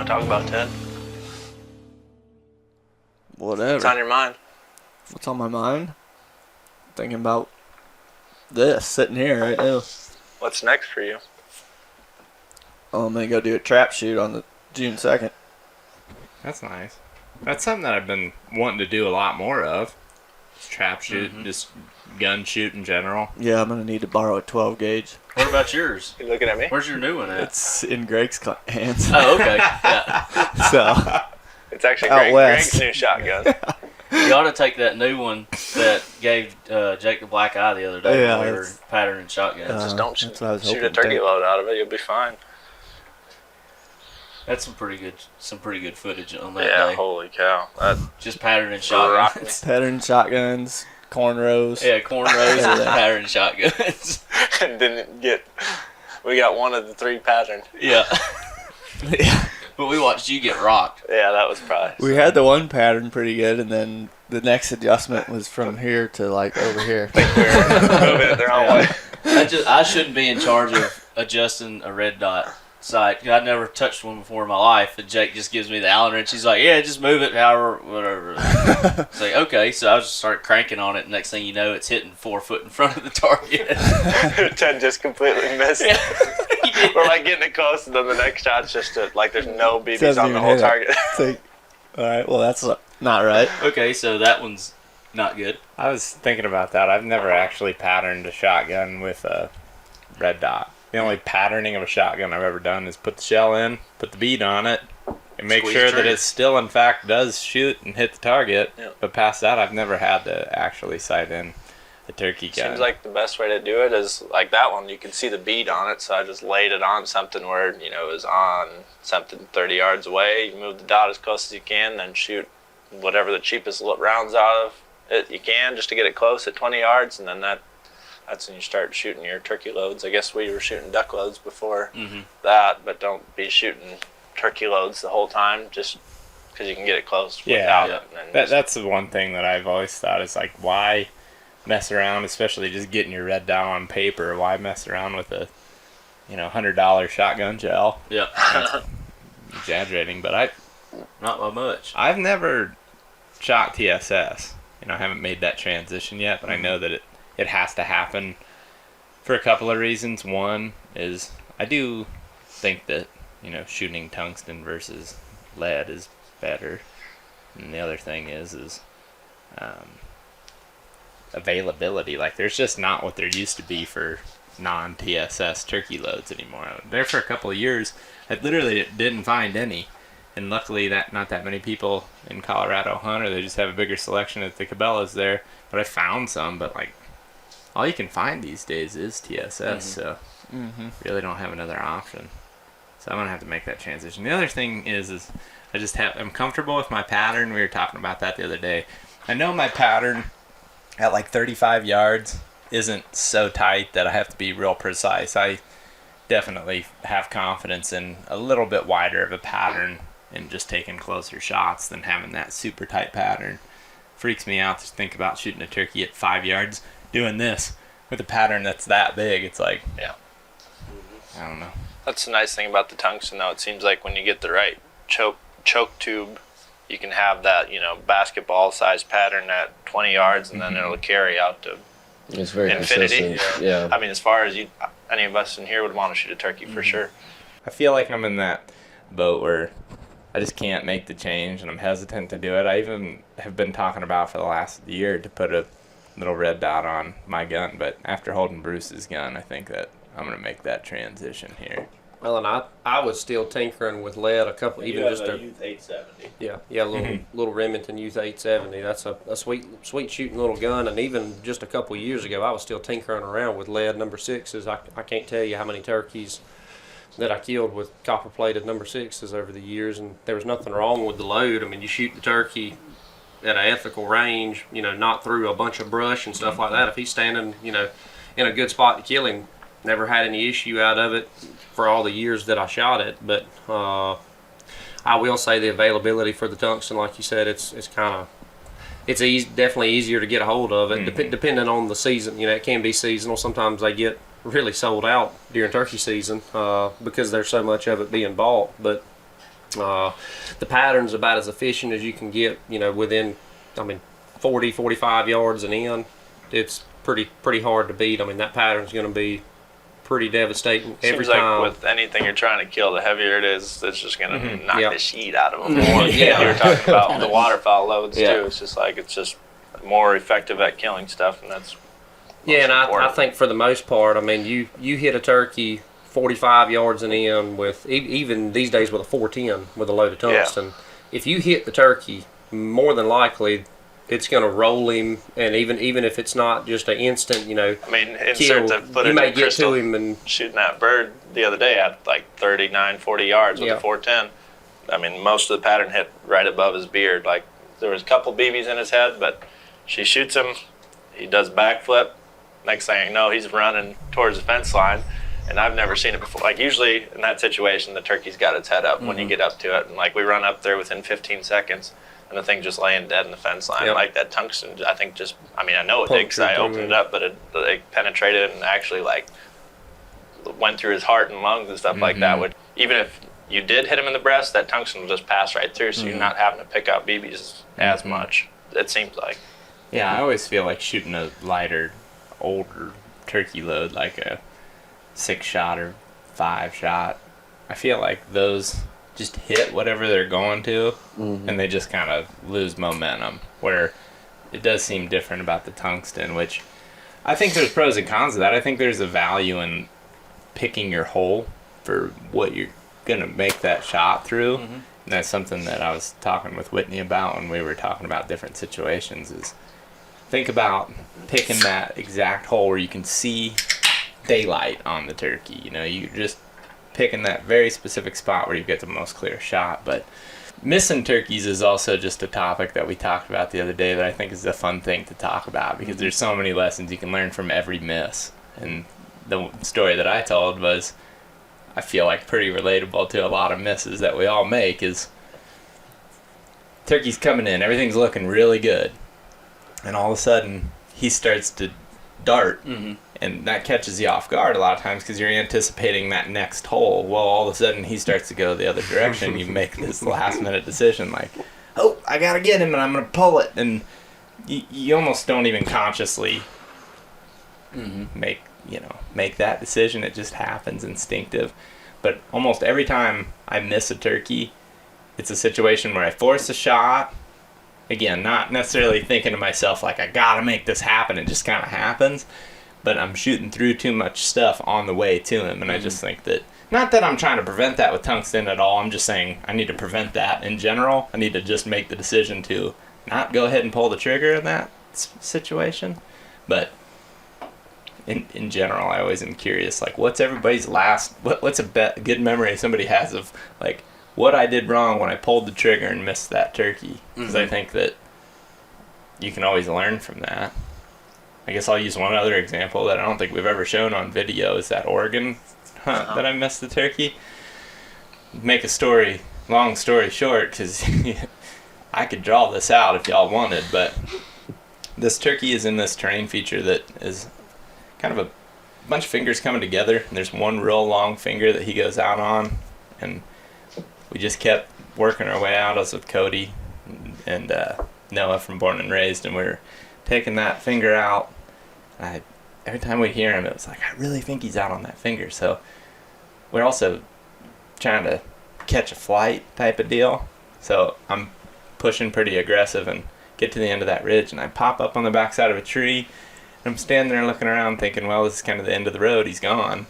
want to talk about, Ted? Whatever. What's on your mind? What's on my mind? Thinking about this, sitting here right now. What's next for you? Oh, I'm going to go do a trap shoot on the June 2nd. That's nice. That's something that I've been wanting to do a lot more of. Just trap shoot, just gun shoot in general. Yeah, I'm going to need to borrow a 12 gauge. What about yours? You looking at me? Where's your new one at? It's in Greg's hands. Oh, okay. Yeah. So, It's actually Out west. Greg's new shotgun. You ought to take that new one that gave Jake the black eye the other day. Yeah, when we were it's- patterning shotguns. Just don't that's what I was shoot a hoping to turkey take. load out of it. You'll be fine. That's some pretty good footage on that Yeah, day. holy cow. That Just patterning rocked shotguns. pattern shotguns, cornrows. Yeah, cornrows and patterning shotguns. didn't get. We got one of the three patterned. Yeah. Yeah. But we watched you get rocked. Yeah, that was probably. We had the one pattern pretty good, and then the next adjustment was from here to like over here. We're moving it their own way. I shouldn't be in charge of adjusting a red dot sight. I've never touched one before in my life, and Jake just gives me the Allen wrench. He's like, "Yeah, just move it, however, whatever." It's like, okay, so I just start cranking on it. Next thing you know, it's hitting 4 foot in front of the target. Ted just completely missed. We're like getting it close, and then the next shot's just like there's no BBs Doesn't on the even whole hit it. target. It's like, all right, well that's not right. Okay, so that one's not good. I was thinking about that. I've never actually patterned a shotgun with a red dot. The only patterning of a shotgun I've ever done is put the shell in, put the bead on it, and make Squeeze sure that trigger. it still, in fact, does shoot and hit the target. Yeah. But past that, I've never had to actually sight in a turkey gun. Seems like the best way to do it is like that one. You can see the bead on it, so I just laid it on something where it was on something 30 yards away. You move the dot as close as you can, then shoot whatever the cheapest rounds out of it you can, just to get it close at 20 yards, and then that's when you start shooting your turkey loads. I guess we were shooting duck loads before that, but don't be shooting turkey loads the whole time just because you can get it close without it. And then That's the one thing that I've always thought is like, why mess around, especially just getting your red dot on paper? Why mess around with a $100 shotgun gel? Yeah, Exaggerating, but not by much. I've never shot TSS. I haven't made that transition yet, but I know that it has to happen for a couple of reasons. One is I do think that shooting tungsten versus lead is better, and the other thing is availability. Like, there's just not what there used to be for non-TSS turkey loads anymore. There for a couple of years, I literally didn't find any. And luckily, not that many people in Colorado hunt, or they just have a bigger selection at the Cabela's there. But I found some, but like all you can find these days is TSS, so really don't have another option. So I'm gonna have to make that transition. The other thing is I'm comfortable with my pattern. We were talking about that the other day. I know my pattern at like 35 yards isn't so tight that I have to be real precise. I definitely have confidence in a little bit wider of a pattern and just taking closer shots than having that super tight pattern. Freaks me out to think about shooting a turkey at 5 yards doing this with a pattern that's that big. It's like, I don't know. that's the nice thing about the tungsten, though. It seems like when you get the right choke tube, you can have that basketball size pattern at 20 yards, and then it'll carry out to It's very infinity. consistent. Yeah. I mean, as far as any of us in here would want to shoot a turkey for sure. I feel like I'm in that boat where I just can't make the change, and I'm hesitant to do it. I even have been talking about for the last year to put a little red dot on my gun, but after holding Bruce's gun, I think that I'm going to make that transition here. Well, and I was still tinkering with lead a couple, even just a Youth 870. little Remington Youth 870. That's a sweet shooting little gun. And even just a couple years ago, I was still tinkering around with lead number 6s. I can't tell you how many turkeys that I killed with copper plated number 6s over the years, and there was nothing wrong with the load. I mean, you shoot the turkey at an ethical range, not through a bunch of brush and stuff like that. If he's standing, in a good spot to kill him, never had any issue out of it for all the years that I shot it. But I will say the availability for the tungsten, like you said, it's definitely easier to get a hold of it, depending on the season. It can be seasonal. Sometimes they get really sold out during turkey season because there's so much of it being bought. But The pattern's about as efficient as you can get, within, 40, 45 yards and in. It's pretty hard to beat. That pattern's going to be pretty devastating every Seems like time. with anything you're trying to kill, the heavier it is, it's just going to knock Yep. the shit out of them more. Yeah. You were talking about the waterfowl loads Yeah. too. It's just more effective at killing stuff, and that's Yeah, and I important. think for the most part, you hit a turkey 45 yards and in with, even these days with a 410 with a load of tungsten. If you hit the turkey, more than likely it's going to roll him, and even if it's not just an instant, insert kill, the footage you may of get Crystal to him and shooting that bird the other day at like 39, 40 yards with Yeah. a 410. Most of the pattern hit right above his beard. Like, there was a couple BBs in his head, but she shoots him, he does backflip. Next thing you know, he's running towards the fence line, and I've never seen it before. Like, usually in that situation, the turkey's got its head up when you get up to it, and like we run up there within 15 seconds, and the thing just laying dead in the fence line. Yep. Like that tungsten, I think I know it did because I Punctured opened through it up, but it penetrated and actually like went through his heart and lungs and stuff like that. Which, even if you did hit him in the breast, that tungsten will just pass right through, so you're not having to pick out BBs as much. It seems like. Yeah, I always feel like shooting a lighter, older turkey load, like a 6-shot or 5-shot. I feel like those just hit whatever they're going to, and they just kind of lose momentum. Where it does seem different about the tungsten, which I think there's pros and cons of that. I think there's a value in picking your hole for what you're going to make that shot through. And that's something that I was talking with Whitney about when we were talking about different situations, is think about picking that exact hole where you can see daylight on the turkey. You're just picking that very specific spot where you get the most clear shot. But missing turkeys is also just a topic that we talked about the other day that I think is a fun thing to talk about, because there's so many lessons you can learn from every miss. And the story that I told was, I feel like pretty relatable to a lot of misses that we all make, is turkey's coming in, everything's looking really good, and all of a sudden he starts to dart, and that catches you off guard a lot of times because you're anticipating that next hole. Well, all of a sudden he starts to go the other direction. You make this last minute decision like, oh, I gotta get him and I'm gonna pull it, and you almost don't even consciously make that decision. It just happens instinctive. But almost every time I miss a turkey, it's a situation where I force a shot. Again, not necessarily thinking to myself like, I gotta make this happen. It just kind of happens. But I'm shooting through too much stuff on the way to him. And I just think that, not that I'm trying to prevent that with tungsten at all. I'm just saying I need to prevent that in general. I need to just make the decision to not go ahead and pull the trigger in that situation. But in general, I always am curious, like, what's everybody's what's a good memory somebody has of, like, what I did wrong when I pulled the trigger and missed that turkey? Because I think that you can always learn from that. I guess I'll use one other example that I don't think we've ever shown on video, is that Oregon hunt that I missed the turkey. Make a long story short, because I could draw this out if y'all wanted, but this turkey is in this terrain feature that is kind of a bunch of fingers coming together, and there's one real long finger that he goes out on, and we just kept working our way out. Us with Cody and Noah from Born and Raised, and we were taking that finger out. Every time we hear him, it was like, I really think he's out on that finger. So we're also trying to catch a flight type of deal. So I'm pushing pretty aggressive and get to the end of that ridge, and I pop up on the backside of a tree. I'm standing there looking around thinking, well, this is kind of the end of the road. He's gone.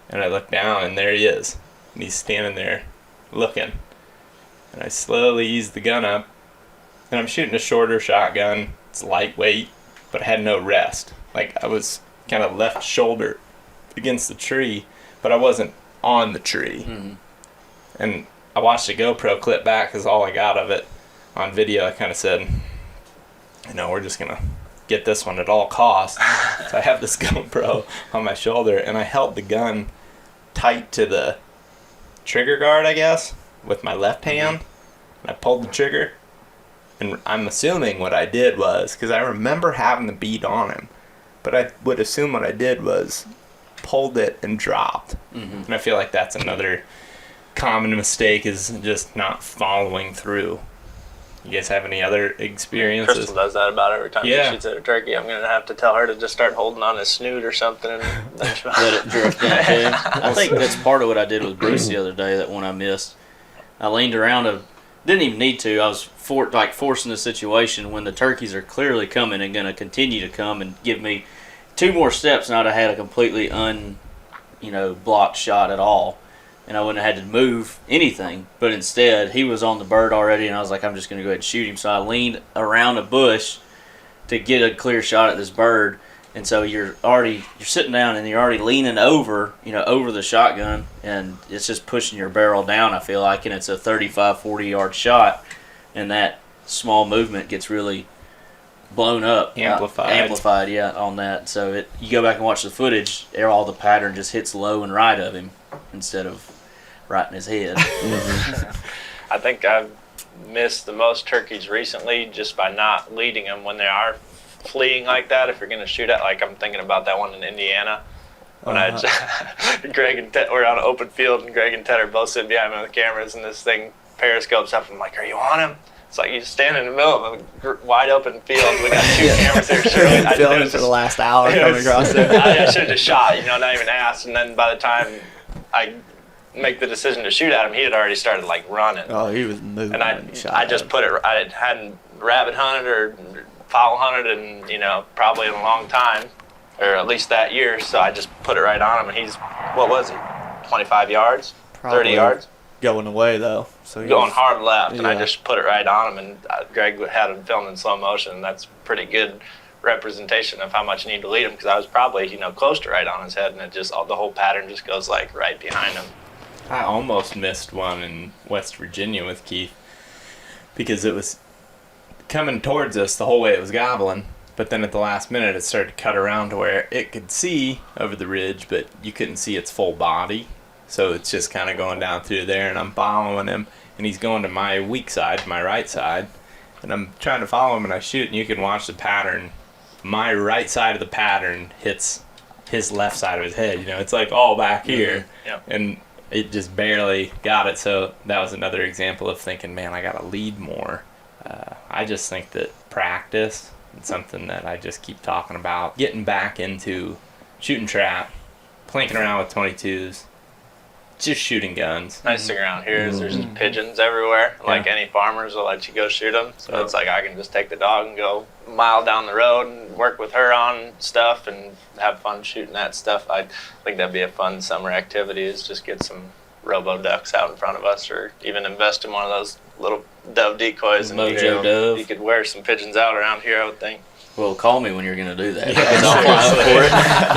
And I look down, and there he is. And he's standing there looking. And I slowly ease the gun up. And I'm shooting a shorter shotgun. It's lightweight, but I had no rest. Like, I was kind of left shoulder against the tree, but I wasn't on the tree. And I watched a GoPro clip back because all I got of it on video. I kind of said, we're just going to get this one at all costs. So I have this GoPro on my shoulder, and I held the gun tight to the trigger guard, I guess, with my left hand, and I pulled the trigger. And I'm assuming what I did was, because I remember having the bead on him, but I would assume what I did was pulled it and dropped. And I feel like that's another common mistake is just not following through. You guys have any other experiences? Crystal does that about every time Yeah. she shoots at a turkey. I'm gonna have to tell her to just start holding on his snoot or something, and then she'll Let it drift down too. I think that's part of what I did with Bruce the other day. That one I missed, I leaned around. Didn't even need to. I was forcing the situation when the turkeys are clearly coming and going to continue to come and give me 2 more steps, and I'd have had a completely blocked shot at all, and I wouldn't have had to move anything. But instead, he was on the bird already, and I was like, I'm just going to go ahead and shoot him. So I leaned around a bush to get a clear shot at this bird. And so you're sitting down and you're already leaning over the shotgun, and it's just pushing your barrel down, I feel like, and it's a 35, 40 yard shot, and that small movement gets really blown up. Amplified, yeah, on that. So you go back and watch the footage, all the pattern just hits low and right of him instead of right in his head. I think I've missed the most turkeys recently just by not leading them when they are fleeing like that. If you're going to shoot at, like I'm thinking about that one in Indiana when Greg and Ted were on an open field, and Greg and Ted are both sitting behind me on the cameras, and this thing periscopes up. I'm like, are you on him? It's like you stand in the middle of a wide open field. We got 2 cameras there. Surely I filming for the last hour coming across there. I should have just shot, not even asked. And then by the time I make the decision to shoot at him, he had already started like running. Oh, he was moving. And I just put it. I hadn't rabbit hunted or fowl hunted in probably in a long time, or at least that year. So I just put it right on him, and he's, what was he, 25 yards, Probably 30 yards, going away though. So going hard left, and I Yeah. just put it right on him. And Greg had him filmed in slow motion. And that's pretty good representation of how much you need to lead him, because I was probably close to right on his head, and it just the whole pattern just goes like right behind him. I almost missed one in West Virginia with Keith because it was coming towards us the whole way it was gobbling, but then at the last minute it started to cut around to where it could see over the ridge, but you couldn't see its full body, so it's just kind of going down through there, and I'm following him, and he's going to my weak side, my right side, and I'm trying to follow him, and I shoot, and you can watch the pattern. My right side of the pattern hits his left side of his head. It's like all back here, and it just barely got it. So that was another example of thinking, man, I gotta lead more. I just think that practice and something that I just keep talking about, getting back into shooting trap, plinking around with 22s, just shooting guns. Nice thing around here is there's just pigeons everywhere. Like any farmers will let you go shoot them. So it's like I can just take the dog and go a mile down the road and work with her on stuff and have fun shooting that stuff. I think that'd be a fun summer activity, is just get some robo ducks out in front of us, or even invest in one of those little dove decoys. And Mojo dove. You could wear some pigeons out around here, I would think. Well, call me when you're going to do that. I'll fly up for it.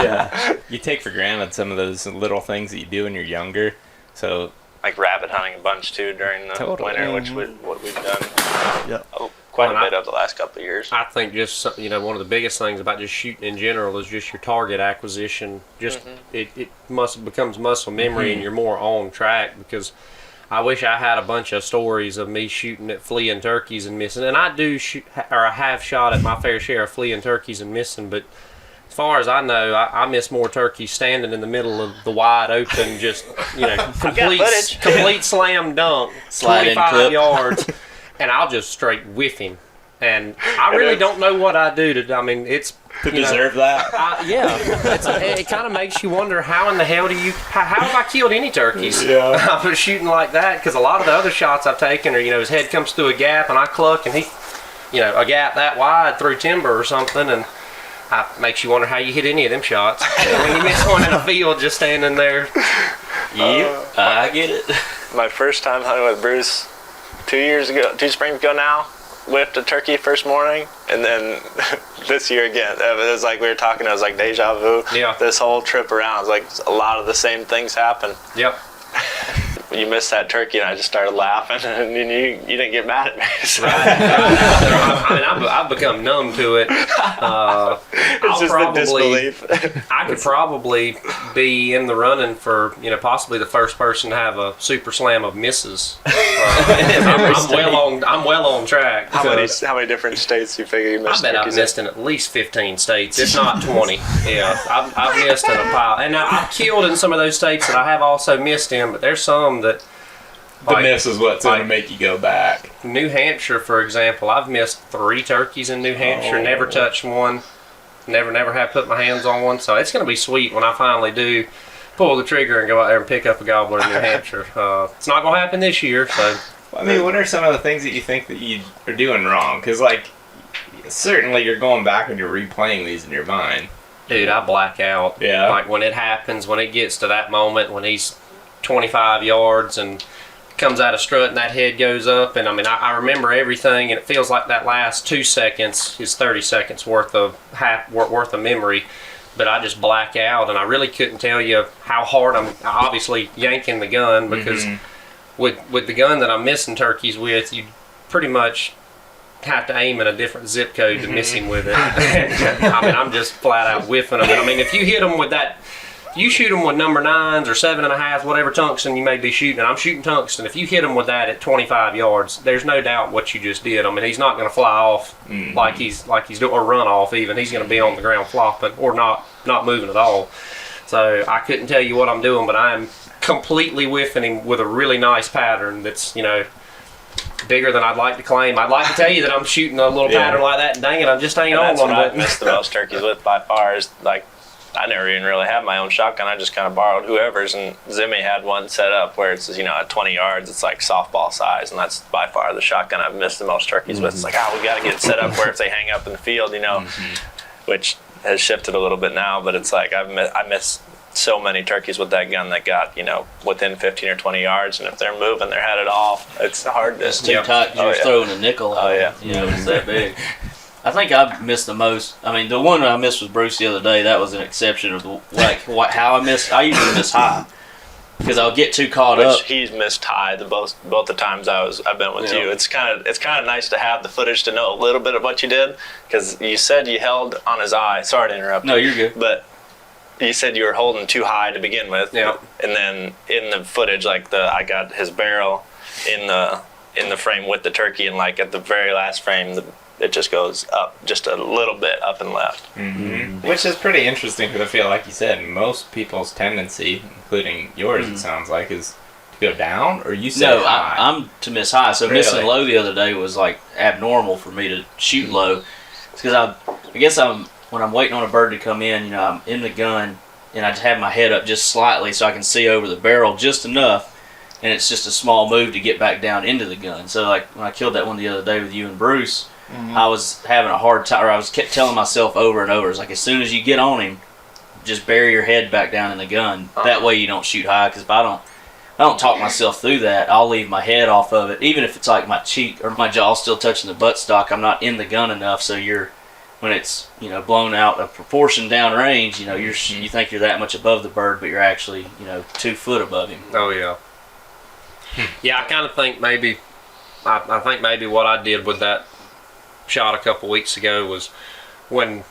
Yeah. You take for granted some of those little things that you do when you're younger. So Like rabbit hunting a bunch too during the Totally. winter, which what we've done Yep. quite a bit of the last couple of years. I think just one of the biggest things about just shooting in general is just your target acquisition. Just it becomes muscle memory, and you're more on track. Because I wish I had a bunch of stories of me shooting at fleeing turkeys and missing. And I do shoot, or I have shot at my fair share of fleeing turkeys and missing. But as far as I know, I miss more turkeys standing in the middle of the wide open, just complete slam dunk, Slide in 25 clip. yards, and I'll just straight whiff him. And I really don't know what I do to. I mean, it's to deserve that. it kind of makes you wonder how in the hell how have I killed any turkeys? Yeah. I was shooting like that because a lot of the other shots I've taken are his head comes through a gap and I cluck and he a gap that wide through timber or something, and makes you wonder how you hit any of them shots. When you miss one in a field just standing there. Yep, I get it. My first time hunting with Bruce 2 springs ago now, whipped a turkey first morning, and then this year again. It was like we were talking, it was like deja vu. Yeah. This whole trip around, it was like a lot of the same things happen. Yep. You missed that turkey, and I just started laughing, and you didn't get mad at me. So. I've become numb to it. It's just the disbelief. I could probably be in the running for possibly the first person to have a super slam of misses. I'm well on track. How many different states you figure you missed? I bet I've missed in at least 15 states, if not 20. Yeah, I've missed in a pile, and I've killed in some of those states that I have also missed in. But there's some that the miss is what's going to make you go back. New Hampshire, for example, I've missed 3 turkeys in New Hampshire. Never touched one. Never have put my hands on one. So it's going to be sweet when I finally do pull the trigger and go out there and pick up a gobbler in New Hampshire. It's not going to happen this year. So, I mean, what are some of the things that you think that you are doing wrong? Because, like, certainly you're going back and you're replaying these in your mind. dude, I black out. Yeah. Like when it happens, when it gets to that moment, when he's 25 yards and comes out of strut and that head goes up, and I mean, I remember everything, and it feels like that last 2 seconds is 30 seconds worth of memory. But I just black out, and I really couldn't tell you how hard I'm obviously yanking the gun, because with the gun that I'm missing turkeys with, you pretty much have to aim in a different zip code to miss him with it. I mean, I'm just flat out whiffing them. And I mean, if you hit them with that, you shoot them with number 9s or 7.5, whatever tungsten you may be shooting. I'm shooting tungsten. If you hit him with that at 25 yards, there's no doubt what you just did. I mean, he's not going to fly off like he's doing, or run off even. He's going to be on the ground flopping or not moving at all. So I couldn't tell you what I'm doing, but I'm completely whiffing him with a really nice pattern that's, you know, bigger than I'd like to claim. I'd like to tell you that I'm shooting a little pattern like that, and dang it, I just ain't on That's one. what I've missed the most turkeys with by far is, like, I never even really had my own shotgun. I just kind of borrowed whoever's, and Zimmy had one set up where it's, you know, at 20 yards, it's like softball size, and that's by far the shotgun I've missed the most turkeys with. It's like, we got to get it set up where if they hang up in the field, you know, which has shifted a little bit now, but it's like I miss so many turkeys with that gun that got, you know, within 15 or 20 yards, and if they're moving their head at all, it's hard to. It's too tight because you're throwing a nickel out. Oh, yeah. You know, it's that big. I think I've missed the most. I mean, the one I missed with Bruce the other day, that was an exception of how I missed. I usually miss high because I'll get too caught up. He's missed high both the times I've been with you. It's kind of nice to have the footage to know a little bit of what you did, because you said you held on his eye. Sorry to interrupt. No, you're good. But you said you were holding too high to begin with. Yeah. And then in the footage, like I got his barrel in the frame with the turkey, and like at the very last frame, it just goes up just a little bit up and left. Which is pretty interesting, because I feel like you said most people's tendency, including yours, it sounds like, is to go down, or you said high. I'm to miss high. So Really? missing low the other day was like abnormal for me to shoot low. It's because I guess when I'm waiting on a bird to come in, you know, I'm in the gun and I just have my head up just slightly so I can see over the barrel just enough, and it's just a small move to get back down into the gun. So like when I killed that one the other day with you and Bruce, I was having a hard time, or I was kept telling myself over and over, it's like, as soon as you get on him, just bury your head back down in the gun. That way you don't shoot high, because if I don't talk myself through that, I'll leave my head off of it, even if it's like my cheek or my jaw still touching the buttstock. I'm not in the gun enough, so when it's, you know, blown out a proportion down range, you know, you think you're that much above the bird, but you're actually, you know, 2 foot above him. Oh yeah. Yeah, I kind of think maybe, I think maybe what I did with that shot a couple weeks ago was when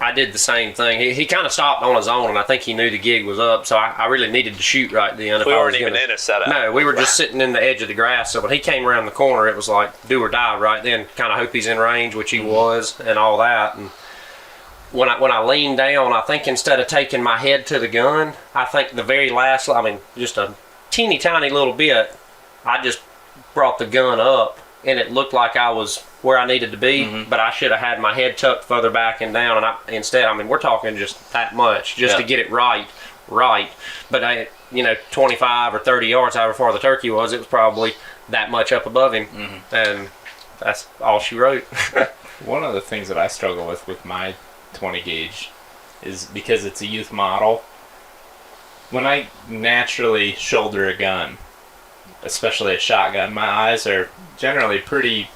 I did the same thing. He kind of stopped on his own, and I think he knew the gig was up, so I really needed to shoot right then. We weren't even in a setup. No, we were just sitting in the edge of the grass, so when he came around the corner, it was like do or die right then. Kind of hope he's in range, which he was, and all that. And when I leaned down, I think instead of taking my head to the gun, I think the very last, I mean, just a teeny tiny little bit, I just brought the gun up, and it looked like I was where I needed to be, but I should have had my head tucked further back and down, and instead, I mean, we're talking just that much, just to get it right. But 25 or 30 yards, however far the turkey was, it was probably that much up above him, and that's all she wrote. One of the things that I struggle with my 20 gauge is, because it's a youth model, when I naturally shoulder a gun, especially a shotgun, my eyes are generally pretty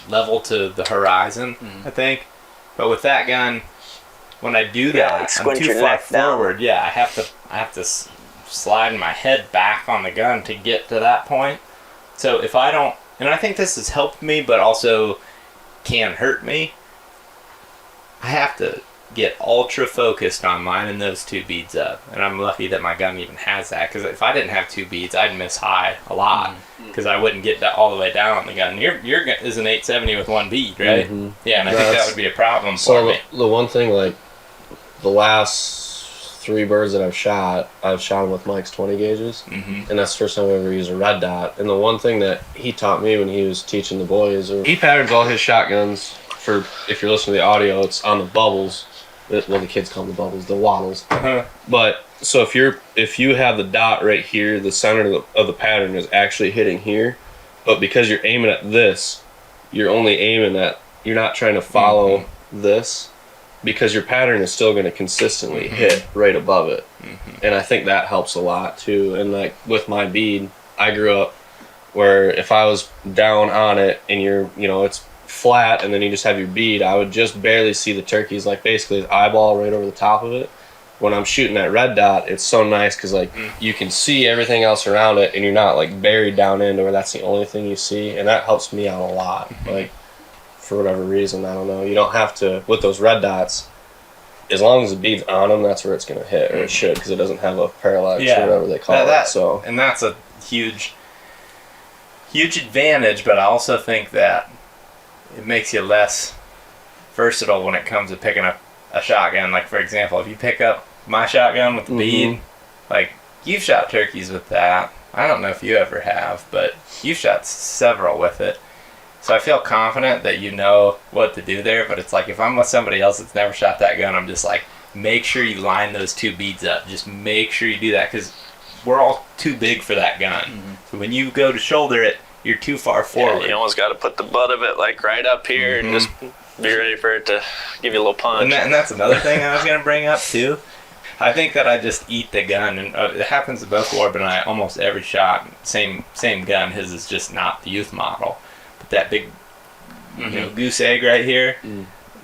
level to the horizon, I think. But with that gun, when I do that, I'm too far forward. Yeah, I have to slide my head back on the gun to get to that point. So if I don't, and I think this has helped me, but also can hurt me, I have to get ultra focused on lining those 2 beads up, and I'm lucky that my gun even has that, because if I didn't have 2 beads, I'd miss high a lot, because I wouldn't get all the way down on the gun. Your is an 870 with 1 bead, right? Yeah, and I think that would be a problem for me. The one thing, like the last 3 birds that I've shot them with Mike's 20 gauges, and that's the first time I ever used a red dot. And the one thing that he taught me when he was teaching the boys, he patterns all his shotguns for, if you're listening to the audio, it's on the bubbles. Well, the kids call them the bubbles, the wattles. But so if you have the dot right here, the center of the pattern is actually hitting here, but because you're aiming at this, you're only aiming at, you're not trying to follow this, because your pattern is still going to consistently hit right above it. And I think that helps a lot too. And like with my bead, I grew up where if I was down on it and it's flat and then you just have your bead, I would just barely see the turkeys, like basically his eyeball right over the top of it. When I'm shooting that red dot, it's so nice because like you can see everything else around it and you're not like buried down into where that's the only thing you see, and that helps me out a lot. Like for whatever reason, I don't know, you don't have to, with those red dots, as long as the bead's on them, that's where it's going to hit, or it should, because it doesn't have a parallax or whatever they call it. So, and that's a huge advantage, but I also think that it makes you less versatile when it comes to picking up a shotgun. Like, for example, if you pick up my shotgun with the bead, like, you've shot turkeys with that. I don't know if you ever have, but you've shot several with it. So I feel confident that you know what to do there, but it's like if I'm with somebody else that's never shot that gun, I'm just like, make sure you line those 2 beads up. Just make sure you do that, because we're all too big for that gun. So when you go to shoulder it, you're too far forward. Yeah, you almost got to put the butt of it like right up here and just be ready for it to give you a little punch. And that's another thing I was going to bring up too. I think that I just eat the gun, and it happens to both Warbin and I. Almost every shot, same gun. His is just not the youth model, but that big, goose egg right here.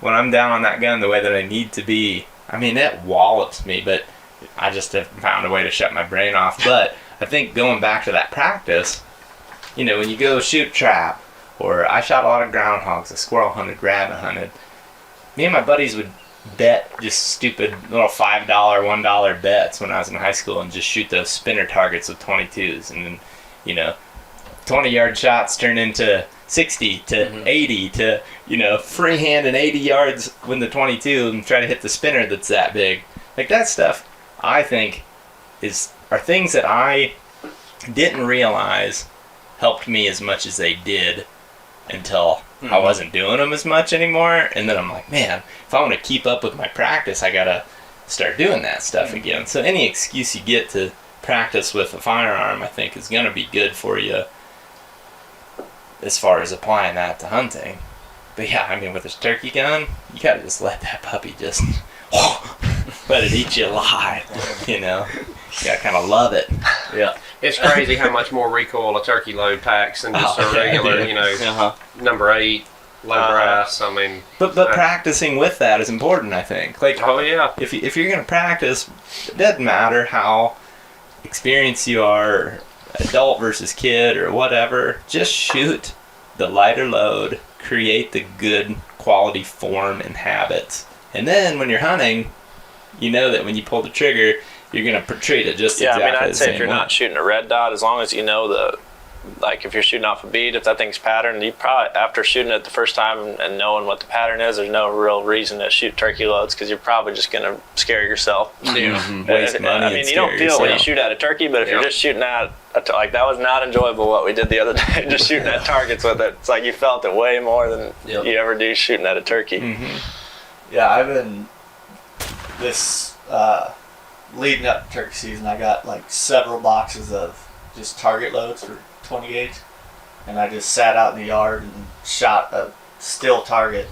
When I'm down on that gun the way that I need to be, I mean, it wallops me, but I just have found a way to shut my brain off. But I think going back to that practice, when you go shoot trap, or I shot a lot of groundhogs, a squirrel hunted, rabbit hunted, me and my buddies would bet just stupid little $5, $1 bets when I was in high school and just shoot those spinner targets with 22s. And then, 20-yard shots turn into 60 to 80 to, freehand and 80 yards with the 22 and try to hit the spinner that's that big. Like, that stuff, I think, are things that I didn't realize helped me as much as they did until I wasn't doing them as much anymore. And then I'm like, man, if I want to keep up with my practice, I gotta start doing that stuff again. So any excuse you get to practice with a firearm, I think, is gonna be good for you as far as applying that to hunting. But yeah, I mean, with this turkey gun, you gotta just let that puppy just let it eat you alive. You gotta kind of love it. Yeah. It's crazy how much more recoil a turkey load packs than just a regular, number 8 low brass. I mean, but practicing with that is important, I think. Like, oh yeah, if you're gonna practice, it doesn't matter how experienced you are, adult versus kid or whatever. Just shoot the lighter load, create the good quality form and habits, and then when you're hunting, you know that when you pull the trigger, you're going to treat it just exactly the same way. I'd say if you're not shooting a red dot, as long as you know like if you're shooting off a bead, if that thing's patterned, you probably, after shooting it the first time and knowing what the pattern is, there's no real reason to shoot turkey loads, because you're probably just going to scare yourself. Waste money. I mean, you don't feel it when you shoot at a turkey, but if you're just shooting at, like, that was not enjoyable what we did the other day, just shooting at targets with it. It's like you felt it way more than you ever do shooting at a turkey. Yeah, I've been leading up to turkey season, I got like several boxes of just target loads for 20 gauge, and I just sat out in the yard and shot a still target.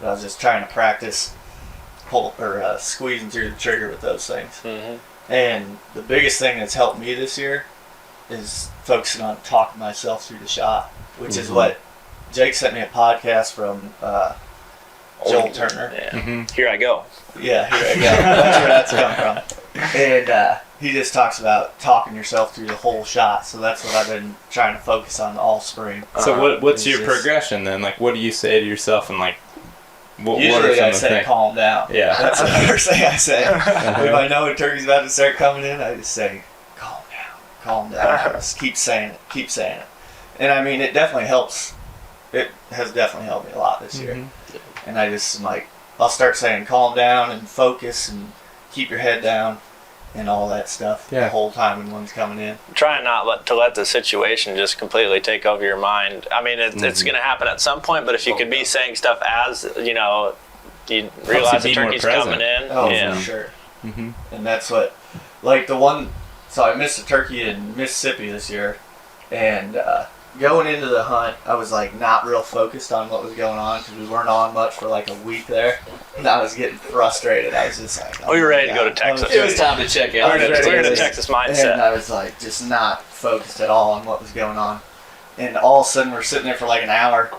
But I was just trying to practice squeezing through the trigger with those things. And the biggest thing that's helped me this year is focusing on talking myself through the shot, which is what Jake sent me a podcast from Joel Turner. Here I go. Yeah, here I go. That's where that's come from. And he just talks about talking yourself through the whole shot. So that's what I've been trying to focus on all spring. So what's your progression then? Like, what do you say to yourself, and like, usually I say calm down. Yeah. That's the first thing I say. If I know a turkey's about to start coming in, I just say, calm down. Just keep saying it. And I mean, it definitely helps. It has definitely helped me a lot this year. And I just, like, I'll start saying calm down and focus and keep your head down and all that stuff the whole time when one's coming in. Try not to let the situation just completely take over your mind. I mean, it's going to happen at some point, but if you could be saying stuff as, you realize the be more turkey's present. coming in. Oh, yeah. for sure. And that's what, like so I missed a turkey in Mississippi this year, and going into the hunt, I was like not real focused on what was going on because we weren't on much for like a week there, and I was getting frustrated. I was just like, We were ready to go to Texas. It was time to check out. We're in a Texas and mindset. I was like just not focused at all on what was going on. And all of a sudden we're sitting there for like an hour,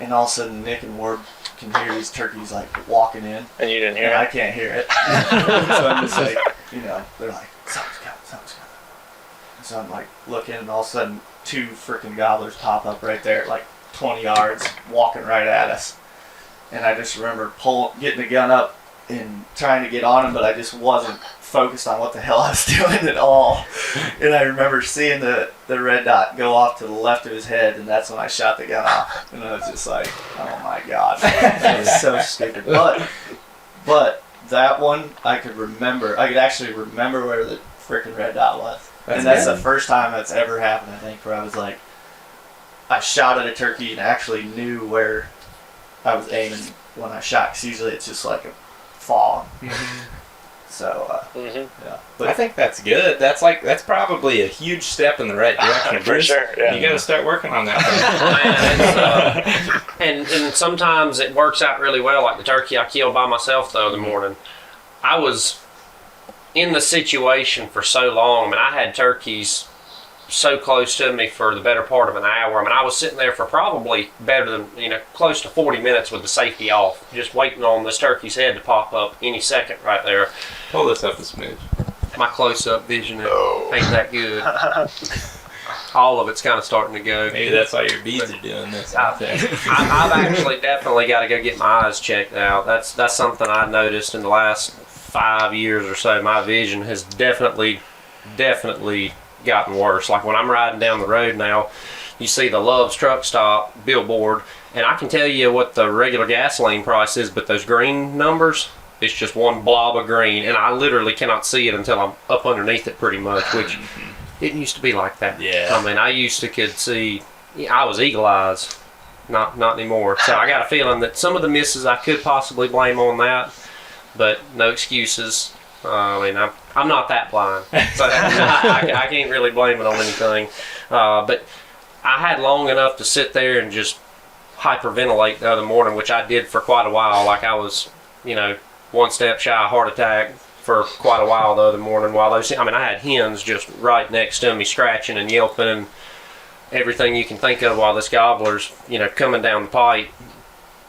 and all of a sudden Nick and Ward can hear these turkeys like walking in, And you didn't hear and I it? can't hear it. So I'm just like, they're like, something's coming. So I'm like looking, and all of a sudden 2 freaking gobblers pop up right there at like 20 yards, walking right at us. And I just remember getting the gun up and trying to get on him, but I just wasn't focused on what the hell I was doing at all. And I remember seeing the red dot go off to the left of his head, and that's when I shot the gun off. And I was just like, oh my god, that was so stupid. But that one I could remember. I could actually remember where the freaking red dot was. That's the first time that's ever happened, I think, where I was like, I shot at a turkey and actually knew where I was aiming when I shot. Because usually it's just like a fog. So, yeah. But I think that's good. That's probably a huge step in the right direction. For Bruce. sure, yeah. You got to start working on that. And sometimes it works out really well. Like the turkey I killed by myself the other morning. I was in the situation for so long. I mean, I had turkeys so close to me for the better part of an hour. I mean, I was sitting there for probably better than, close to 40 minutes with the safety off, just waiting on this turkey's head to pop up any second right there. Pull this up a smidge. My close-up vision ain't that good. All of it's kind of starting to go. Maybe that's why your beads are doing this out there. I've actually definitely got to go get my eyes checked out. That's something I noticed in the last 5 years or so. My vision has definitely gotten worse. Like when I'm riding down the road now, you see the Love's truck stop billboard, and I can tell you what the regular gasoline price is, but those green numbers, it's just one blob of green, and I literally cannot see it until I'm up underneath it pretty much, which didn't used to be like that. Yeah. I mean, I used to could see, I was eagle eyes. Not anymore. So I got a feeling that some of the misses I could possibly blame on that, but no excuses. I mean, I'm not that blind, so I can't really blame it on anything. But I had long enough to sit there and just hyperventilate the other morning, which I did for quite a while. Like I was, one step shy of heart attack for quite a while the other morning. I had hens just right next to me, scratching and yelping and everything you can think of while this gobbler's, coming down the pipe.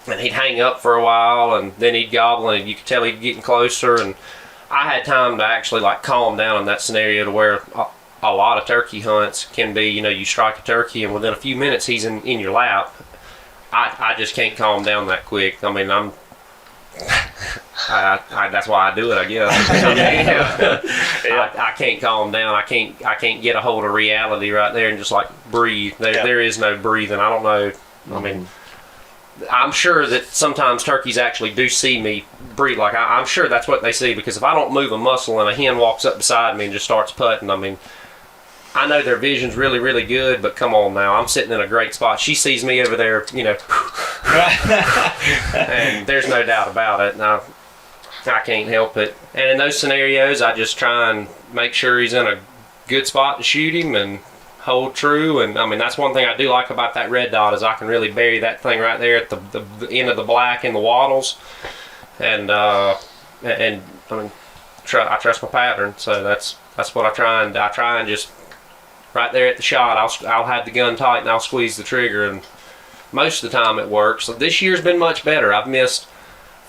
And he'd hang up for a while, and then he'd gobble, and you could tell he'd getting closer. And I had time to actually calm down in that scenario to where a lot of turkey hunts can be, you strike a turkey, and within a few minutes he's in your lap. I just can't calm down that quick. I mean, that's why I do it, I guess. I can't calm down. I can't get a hold of reality right there and just breathe. There is no breathing. I don't know. I mean, I'm sure that sometimes turkeys actually do see me breathe. I'm sure that's what they see, because if I don't move a muscle and a hen walks up beside me and just starts putting, I mean, I know their vision's really, really good, but come on now. I'm sitting in a great spot. She sees me over there, and there's no doubt about it. And I can't help it. And in those scenarios, I just try and make sure he's in a good spot to shoot him and hold true. And I mean, that's one thing I do like about that red dot, is I can really bury that thing right there at the end of the black in the wattles. And I mean, I trust my pattern, so that's what I try and just right there at the shot, I'll have the gun tight and I'll squeeze the trigger, and most of the time it works. So this year's been much better. I've missed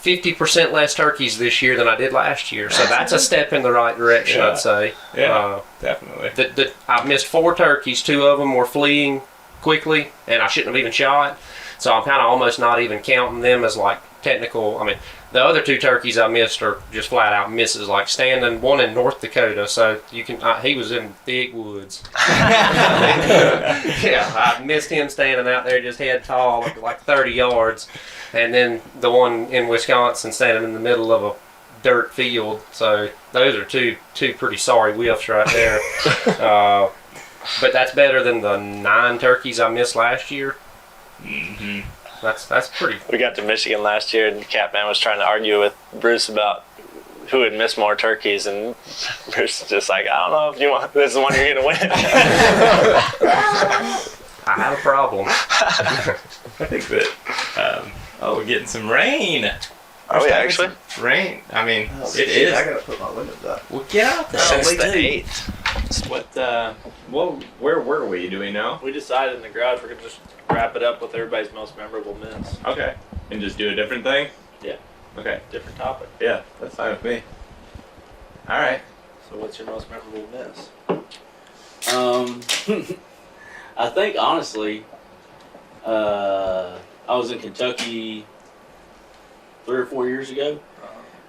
50% less turkeys this year than I did last year, so that's a step in the right direction, I'd say. Yeah, definitely. I've missed 4 turkeys. 2 of them were fleeing quickly, and I shouldn't have even shot. So I'm kind of almost not even counting them as technical. I mean, the other 2 turkeys I missed are just flat out misses, standing, one in North Dakota, so you can, he was in thick woods. Yeah, I missed him standing out there just head tall, 30 yards. And then the one in Wisconsin standing in the middle of a dirt field. So those are two pretty sorry whiffs right there. But that's better than the 9 turkeys I missed last year. Mm-hmm. That's pretty. We got to Michigan last year, and Catman was trying to argue with Bruce about who had missed more turkeys, and Bruce was just like, I don't know if you want this is the one you're gonna win. I have a problem. I think that. We're getting some rain. Are we actually? Rain. I mean, Oh, it is. I gotta put my windows up. Well, get out there. Since Me the too. 8th. What? Well, where were we? Do we know? We decided in the garage we're gonna just wrap it up with everybody's most memorable miss. Okay. And just do a different thing. Yeah. Okay. Different topic. Yeah, that's fine with me. All right. So what's your most memorable miss? I think honestly, I was in Kentucky 3 or 4 years ago,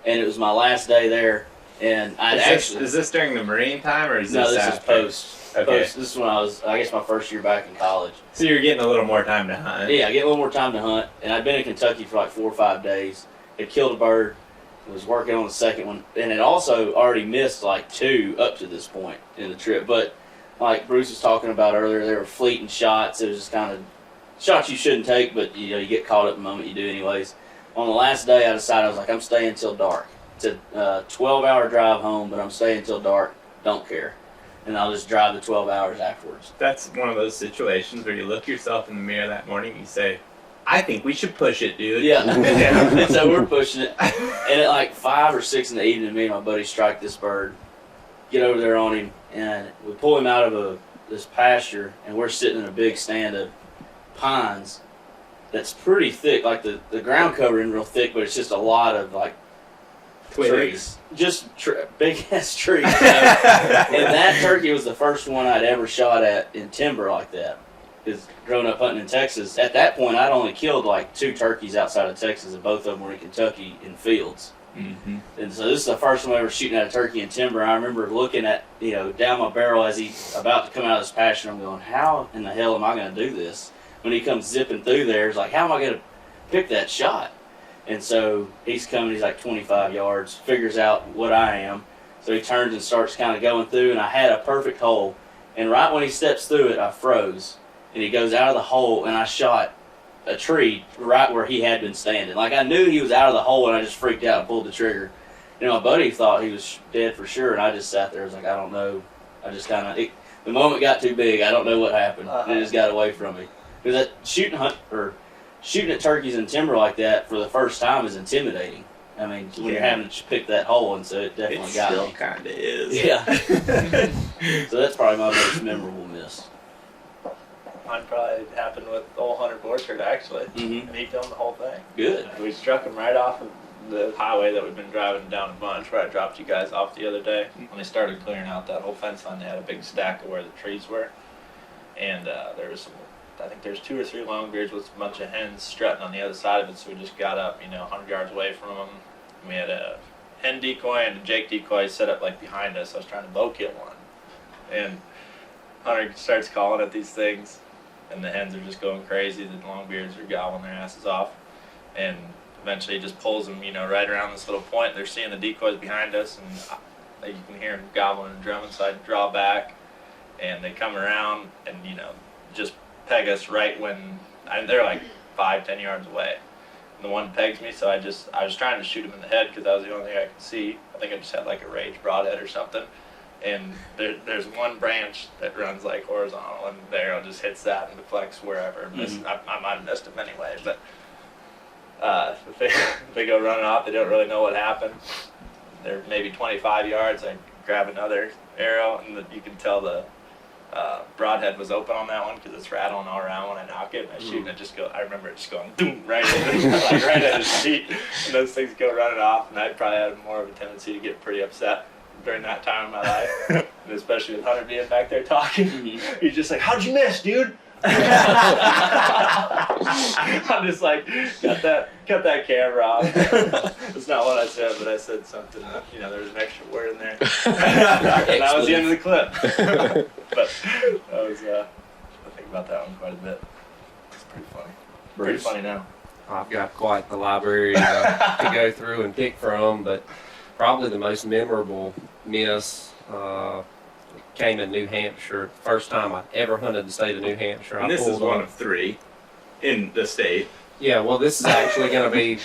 and it was my last day there. And I'd Is this during the Marine time or is no, this this after? is post. Okay. Post. This is when I was, I guess, my first year back in college. So you're getting a little more time to hunt. Yeah, I get a little more time to hunt, and I'd been in Kentucky for like 4 or 5 days. Had killed a bird, was working on the second one, and had also already missed like 2 up to this point in the trip. But like Bruce was talking about earlier, there were fleeting shots. It was just kind of shots you shouldn't take, but you know you get caught up in the moment, you do anyways. On the last day, I decided I was like, I'm staying till dark. It's a 12-hour drive home, but I'm staying till dark. Don't care. And I'll just drive the 12 hours afterwards. That's one of those situations where you look yourself in the mirror that morning and you say, I think we should push it, dude. Yeah. And so we're pushing it. And at like 5 or 6 in the evening, me and my buddy strike this bird, get over there on him, and we pull him out of this pasture, and we're sitting in a big stand of pines that's pretty thick. Like the ground cover isn't real thick, but it's just a lot of like trees. Just big ass trees. And that turkey was the first one I'd ever shot at in timber like that. Because growing up hunting in Texas, at that point I'd only killed like 2 turkeys outside of Texas, and both of them were in Kentucky in fields. Mm-hmm. And so this is the first time I ever shooting at a turkey in timber. I remember looking at, down my barrel as he's about to come out of this pasture. I'm going, how in the hell am I going to do this? When he comes zipping through there, it's like, how am I going to pick that shot? And so he's coming, he's like 25 yards, figures out what I am. So he turns and starts kind of going through, and I had a perfect hole. And right when he steps through it, I froze. And he goes out of the hole, and I shot a tree right where he had been standing. Like I knew he was out of the hole, and I just freaked out and pulled the trigger. My buddy thought he was dead for sure, and I just sat there. I was like, I don't know. I just kind of, the moment got too big. I don't know what happened. It just got away from me. Because that shooting at turkeys in timber like that for the first time is intimidating. I mean, when you're having to pick that hole, and so it definitely got me. It still kind of is. Yeah. So that's probably my most memorable miss. Mine probably happened with old Hunter Borchard, actually. Mm-hmm. And he filmed the whole thing. Good. We struck him right off of the highway that we've been driving down a bunch, where I dropped you guys off the other day. When they started clearing out that whole fence line, they had a big stack of where the trees were. And there was I think there's 2 or 3 longbeards with a bunch of hens strutting on the other side of it, so we just got up, 100 yards away from them. We had a hen decoy and a Jake decoy set up like behind us. I was trying to bow kill one. And Hunter starts calling at these things, and the hens are just going crazy. The longbeards are gobbling their asses off. And eventually he just pulls them, right around this little point. They're seeing the decoys behind us, and you can hear them gobbling and drumming, so I draw back, and they come around and, just peg us right when they're like 5-10 yards away. And the one pegs me, so I was trying to shoot him in the head because that was the only thing I could see. I think I just had like a rage broadhead or something. And there's one branch that runs like horizontal, and the arrow just hits that and deflects wherever. Mm-hmm. I might have missed him anyway, but if they go running off, they don't really know what happened. They're maybe 25 yards. I grab another arrow, and you can tell the broadhead was open on that one because it's rattling all around when I knock it. And I shoot, and I remember it just going boom right at his feet, and those things go running off. And I probably had more of a tendency to get pretty upset during that time in my life, and especially with Hunter being back there talking. He's just like, "How'd you miss, dude?" I'm just like, cut that camera off. That's not what I said, but I said something. There was an extra word in there. And that was the end of the clip. But that was, I think about that one quite a bit. It's pretty funny. Pretty Bruce? funny now. I've got quite the library to go through and pick from, but Probably the most memorable miss came in New Hampshire. First time I ever hunted the state of New Hampshire. And this is one of 3 in the state. Yeah, well, this is actually going to be.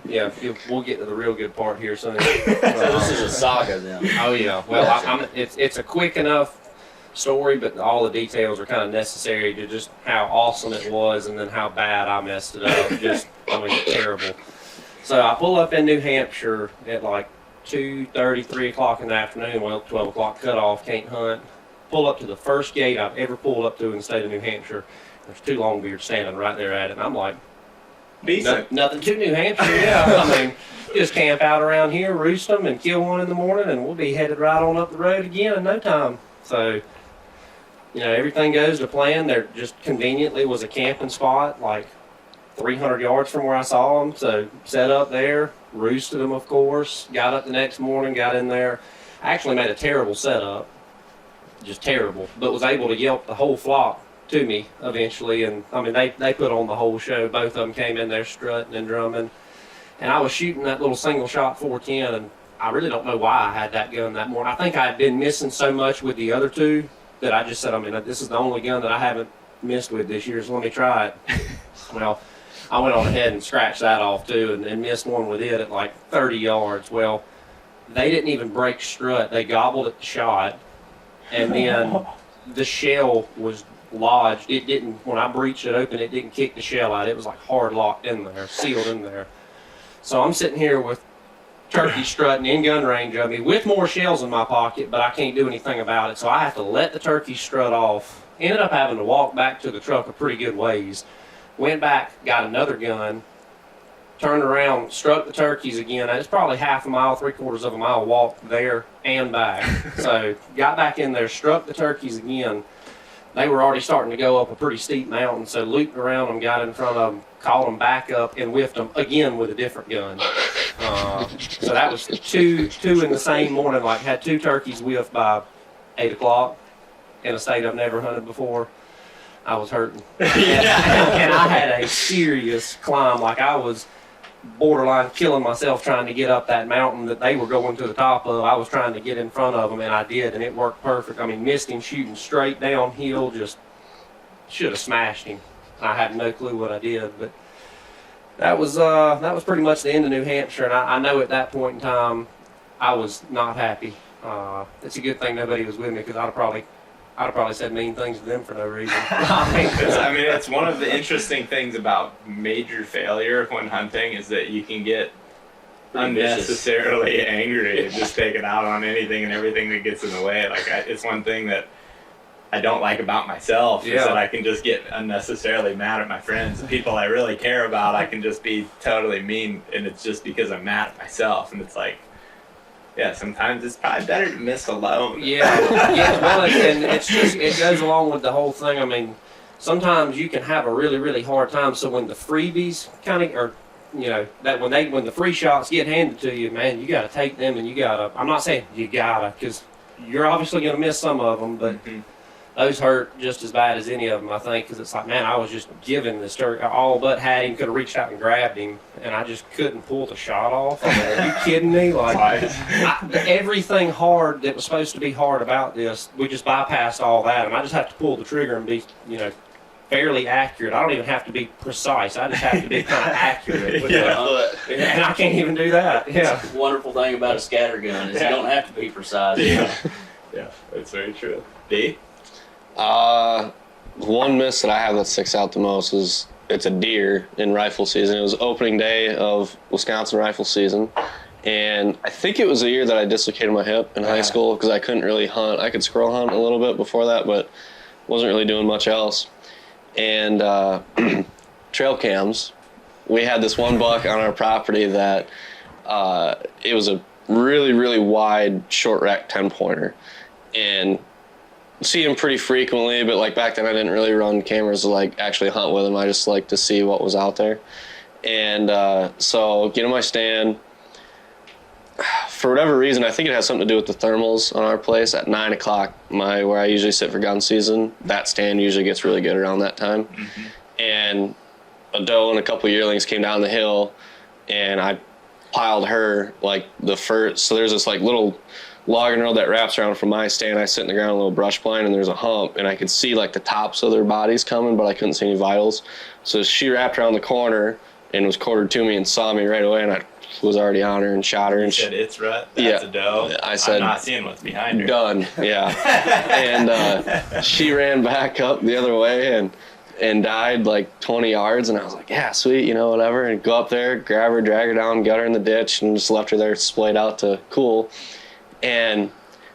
Yeah, we'll get to the real good part here soon. So this is a saga then. Oh yeah. Well, it's a quick enough story, but all the details are kind of necessary to just how awesome it was, and then how bad I messed it up. Just, terrible. So I pull up in New Hampshire at like 2:30, 3 o'clock in the afternoon. Well, 12 o'clock cutoff, can't hunt. Pull up to the first gate I've ever pulled up to in the state of New Hampshire. There's 2 longbeards standing right there at it, and I'm like, Decent. nothing to New Hampshire, yeah. I mean, just camp out around here, roost them, and kill one in the morning, and we'll be headed right on up the road again in no time. So, everything goes to plan. There just conveniently was a camping spot, like 300 yards from where I saw them. So, set up there, roosted them, of course. Got up the next morning, got in there. I actually made a terrible setup, just terrible, but was able to yelp the whole flock to me eventually, and they put on the whole show. Both of them came in there strutting and drumming, and I was shooting that little single shot 410, and I really don't know why I had that gun that morning. I think I had been missing so much with the other 2 that I just said, this is the only gun that I haven't missed with this year, so let me try it. Well, I went on ahead and scratched that off too, and missed one with it at like 30 yards. Well, they didn't even break strut. They gobbled at the shot, and then the shell was lodged. It didn't, when I breached it open, it didn't kick the shell out. It was like hard locked in there, sealed in there. So I'm sitting here with turkey strutting in gun range of me with more shells in my pocket, but I can't do anything about it. So I have to let the turkey strut off. Ended up having to walk back to the truck a pretty good ways. Went back, got another gun, turned around, struck the turkeys again. It's probably half a mile, 3/4 of a mile walk there and back. So got back in there, struck the turkeys again. They were already starting to go up a pretty steep mountain, so looped around them, got in front of them, called them back up, and whiffed them again with a different gun. So that was two in the same morning. Like, had 2 turkeys whiffed by 8 o'clock in a state I've never hunted before. I was hurting, and I had a serious climb. Like, I was borderline killing myself trying to get up that mountain that they were going to the top of. I was trying to get in front of them, and I did, and it worked perfect. Missed him shooting straight downhill, just should have smashed him. I had no clue what I did, but that was pretty much the end of New Hampshire, and I know at that point in time I was not happy. It's a good thing nobody was with me, because I'd have probably said mean things to them for no reason. It's one of the interesting things about major failure when hunting is that you can get unnecessarily angry and just take it out on anything and everything that gets in the way. It's one thing that I don't like about myself is that I can just get unnecessarily mad at my friends. The people I really care about, I can just be totally mean, and it's just because I'm mad at myself. And it's like, yeah, sometimes it's probably better to miss alone. Well, and it goes along with the whole thing. Sometimes you can have a really, really hard time. So when the freebies when the free shots get handed to you, man, you got to take them, and I'm not saying you gotta, because you're obviously going to miss some of them, but those hurt just as bad as any of them, I think, because it's like, man, I was just giving this turkey, I all but had him, could have reached out and grabbed him, and I just couldn't pull the shot off. Are you kidding me? Everything hard that was supposed to be hard about this, we just bypassed all that, and I just have to pull the trigger and be, fairly accurate. I don't even have to be precise. I just have to be kind of accurate. And I can't even do that. Yeah. The wonderful thing about a scatter gun is you don't have to be precise. Yeah, that's very true. D? One miss that I have that sticks out the most is it's a deer in rifle season. It was opening day of Wisconsin rifle season, and I think it was the year that I dislocated my hip in high school because I couldn't really hunt. I could squirrel hunt a little bit before that, but wasn't really doing much else. And trail cams, we had this one buck on our property that it was a really, really wide short rack 10-pointer, and see him pretty frequently, but back then I didn't really run cameras to actually hunt with him. I just liked to see what was out there. And so get in my stand. For whatever reason, I think it has something to do with the thermals on our place. At 9 o'clock, where I usually sit for gun season, that stand usually gets really good around that time. And a doe and a couple yearlings came down the hill, and I piled her like the first. So there's this like little logging road that wraps around from my stand. I sit in the ground, a little brush blind, and there's a hump, and I could see like the tops of their bodies coming, but I couldn't see any vitals. So she wrapped around the corner and was quartered to me and saw me right away, and I was already on her and shot her. And You said it's rut. That's a doe. I said, I'm not seeing what's behind her. Done. Yeah. And she ran back up the other way and died like 20 yards, and I was like, yeah, sweet, you know, whatever. And go up there, grab her, drag her down, gut her in the ditch, and just left her there splayed out to cool. And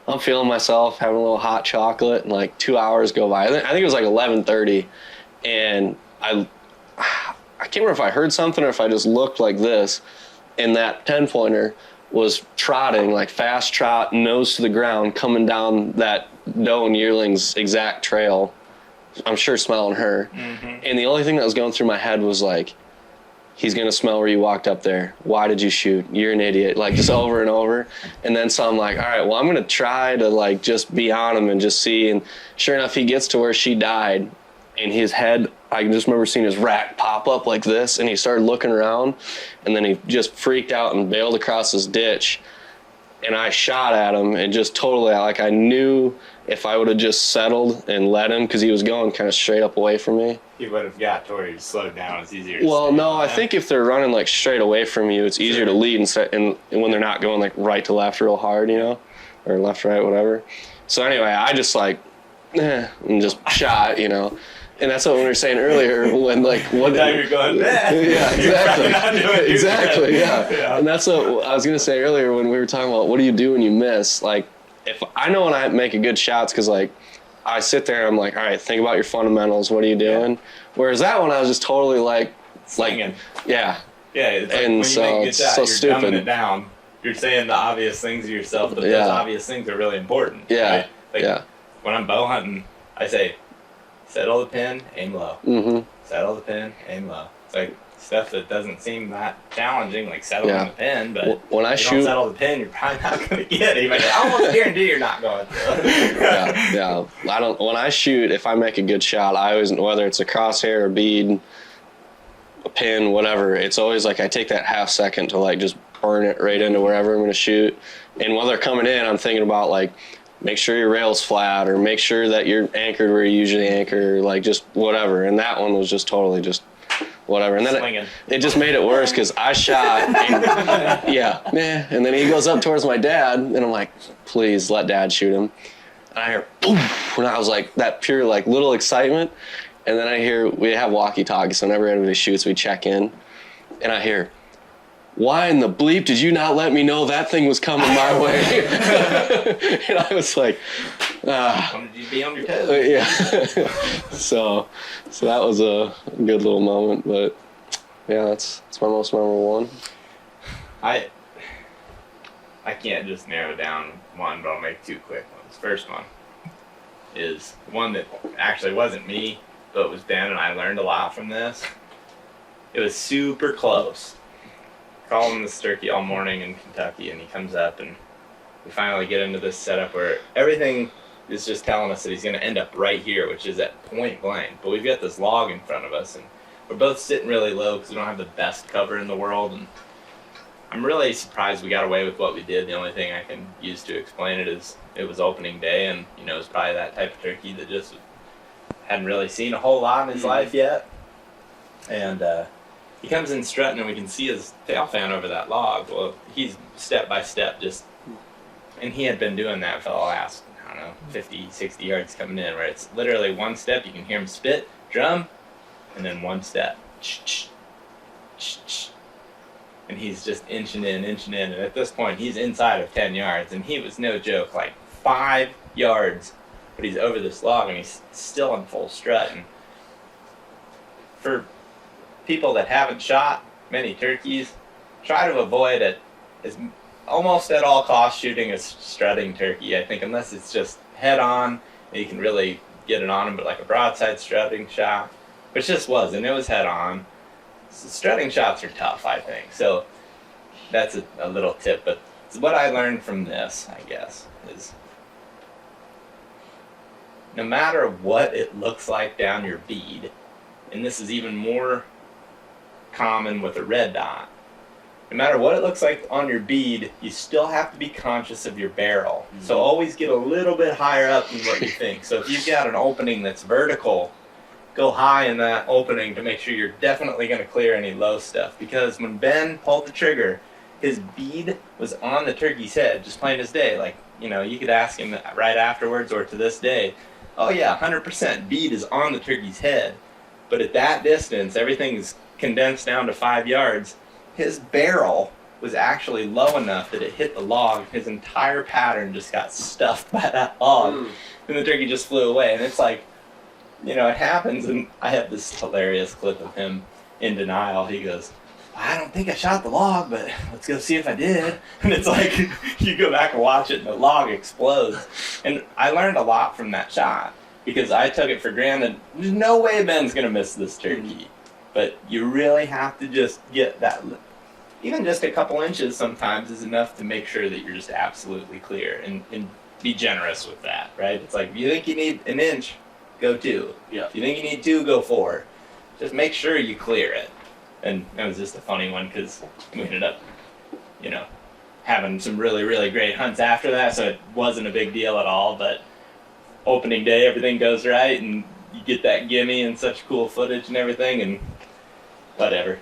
I'm feeling myself, having a little hot chocolate, and like 2 hours go by. I think it was like 11:30, and I can't remember if I heard something or if I just looked like this, and that 10-pointer was trotting, like fast trot, nose to the ground, coming down that doe and yearling's exact trail. I'm sure smelling her. Mm-hmm. And the only thing that was going through my head was like, he's going to smell where you walked up there. Why did you shoot? You're an idiot. Like, just over and over. And then so I'm like, all right, well, I'm going to try to like just be on him and just see. And sure enough, he gets to where she died, and his head, I just remember seeing his rack pop up like this, and he started looking around, and then he just freaked out and bailed across this ditch. And I shot at him, and just totally, like, I knew if I would have just settled and let him, because he was going kind of straight up away from me. He would have got to where he slowed down. It's easier to Well, stay no, on I that. think if they're running like straight away from you, it's easier to lead and when they're not going like right to left real hard, you know, or left, right, whatever. So anyway, I just like, and just shot, you know. And that's what we were saying earlier when like what Now you're going, yeah, exactly, yeah. And that's what I was gonna say earlier when we were talking about what do you do when you miss. Like, if I know when I make a good shots, because like I sit there and I'm like, all right, think about your fundamentals. What are you doing? Yeah. Whereas that one, I was just totally like slinging. Yeah. Yeah, it's like and when so you make a good shot, so you're stupid. dumbing it down. You're saying the obvious things to yourself, but those obvious things are really important. Yeah. Right? Like, when I'm bow hunting, I say, settle the pin, aim low. Mm-hmm. Settle the pin, aim low. It's like stuff that doesn't seem that challenging, like settling the pin, but when I if you shoot, don't settle the pin, you're probably not going to get it. I almost guarantee you're not going to. yeah. I don't. When I shoot, if I make a good shot, I always, whether it's a crosshair, a bead, a pin, whatever, it's always like I take that half second to like just burn it right into wherever I'm going to shoot. And while they're coming in, I'm thinking about like, make sure your rail's flat, or make sure that you're anchored where you usually anchor, like just whatever. And that one was just totally just whatever. And then it just made it worse because I shot, and, and then he goes up towards my dad, and I'm like, please let dad shoot him. And I hear boom, and I was like, that pure like little excitement. And then I hear, we have walkie-talkies, so whenever anybody shoots, we check in. And I hear, why in the bleep did you not let me know that thing was coming my way? And I was like, Wanted you to be on your toes. yeah. so that was a good little moment, but yeah, that's my most memorable one. I can't just narrow down one, but I'll make two quick ones. First one is one that actually wasn't me, but it was Ben, and I learned a lot from this. It was super close. Calling this turkey all morning in Kentucky, and he comes up, and we finally get into this setup where everything is just telling us that he's going to end up right here, which is at point blank. But we've got this log in front of us, and we're both sitting really low because we don't have the best cover in the world. And I'm really surprised we got away with what we did. The only thing I can use to explain it is it was opening day, and you know, it was probably that type of turkey that just hadn't really seen a whole lot in his life yet. And he comes in strutting, and we can see his tail fan over that log. Well, he's step by step just, and he had been doing that for the last, I don't know, 50, 60 yards coming in, where it's literally one step, you can hear him spit, drum, and then one step. And he's just inching in, and at this point, he's inside of 10 yards, and he was no joke, like 5 yards, but he's over this log, and he's still in full strut. And for people that haven't shot many turkeys, try to avoid it as almost at all costs shooting a strutting turkey, I think, unless it's just head on and you can really get it on him. But like a broadside strutting shot, which this was, and it was head on, so strutting shots are tough, I think. So that's a little tip. But what I learned from this, I guess, is no matter what it looks like down your bead, and this is even more common with a red dot, no matter what it looks like on your bead, you still have to be conscious of your barrel. So always get a little bit higher up than what you think. So if you've got an opening that's vertical, go high in that opening to make sure you're definitely going to clear any low stuff. Because when Ben pulled the trigger, his bead was on the turkey's head, just plain as day. Like, you know, you could ask him right afterwards or to this day, oh yeah, 100% bead is on the turkey's head. But at that distance, everything is condensed down to 5 yards. His barrel was actually low enough that it hit the log. His entire pattern just got stuffed by that log. And the turkey just flew away. And it's like, you know, it happens. And I have this hilarious clip of him in denial. He goes, I don't think I shot the log, but let's go see if I did. And it's like, you go back and watch it and the log explodes. And I learned a lot from that shot because I took it for granted. There's no way Ben's going to miss this turkey. But you really have to just get that, even just a couple inches sometimes is enough to make sure that you're just absolutely clear and be generous with that, right? It's like, if you think you need an inch, go 2. Yeah. If you think you need 2, go 4. Just make sure you clear it. And that was just a funny one because we ended up, you know, having some really, really great hunts after that, so it wasn't a big deal at all. But opening day, everything goes right, and you get that gimme and such cool footage and everything, and whatever.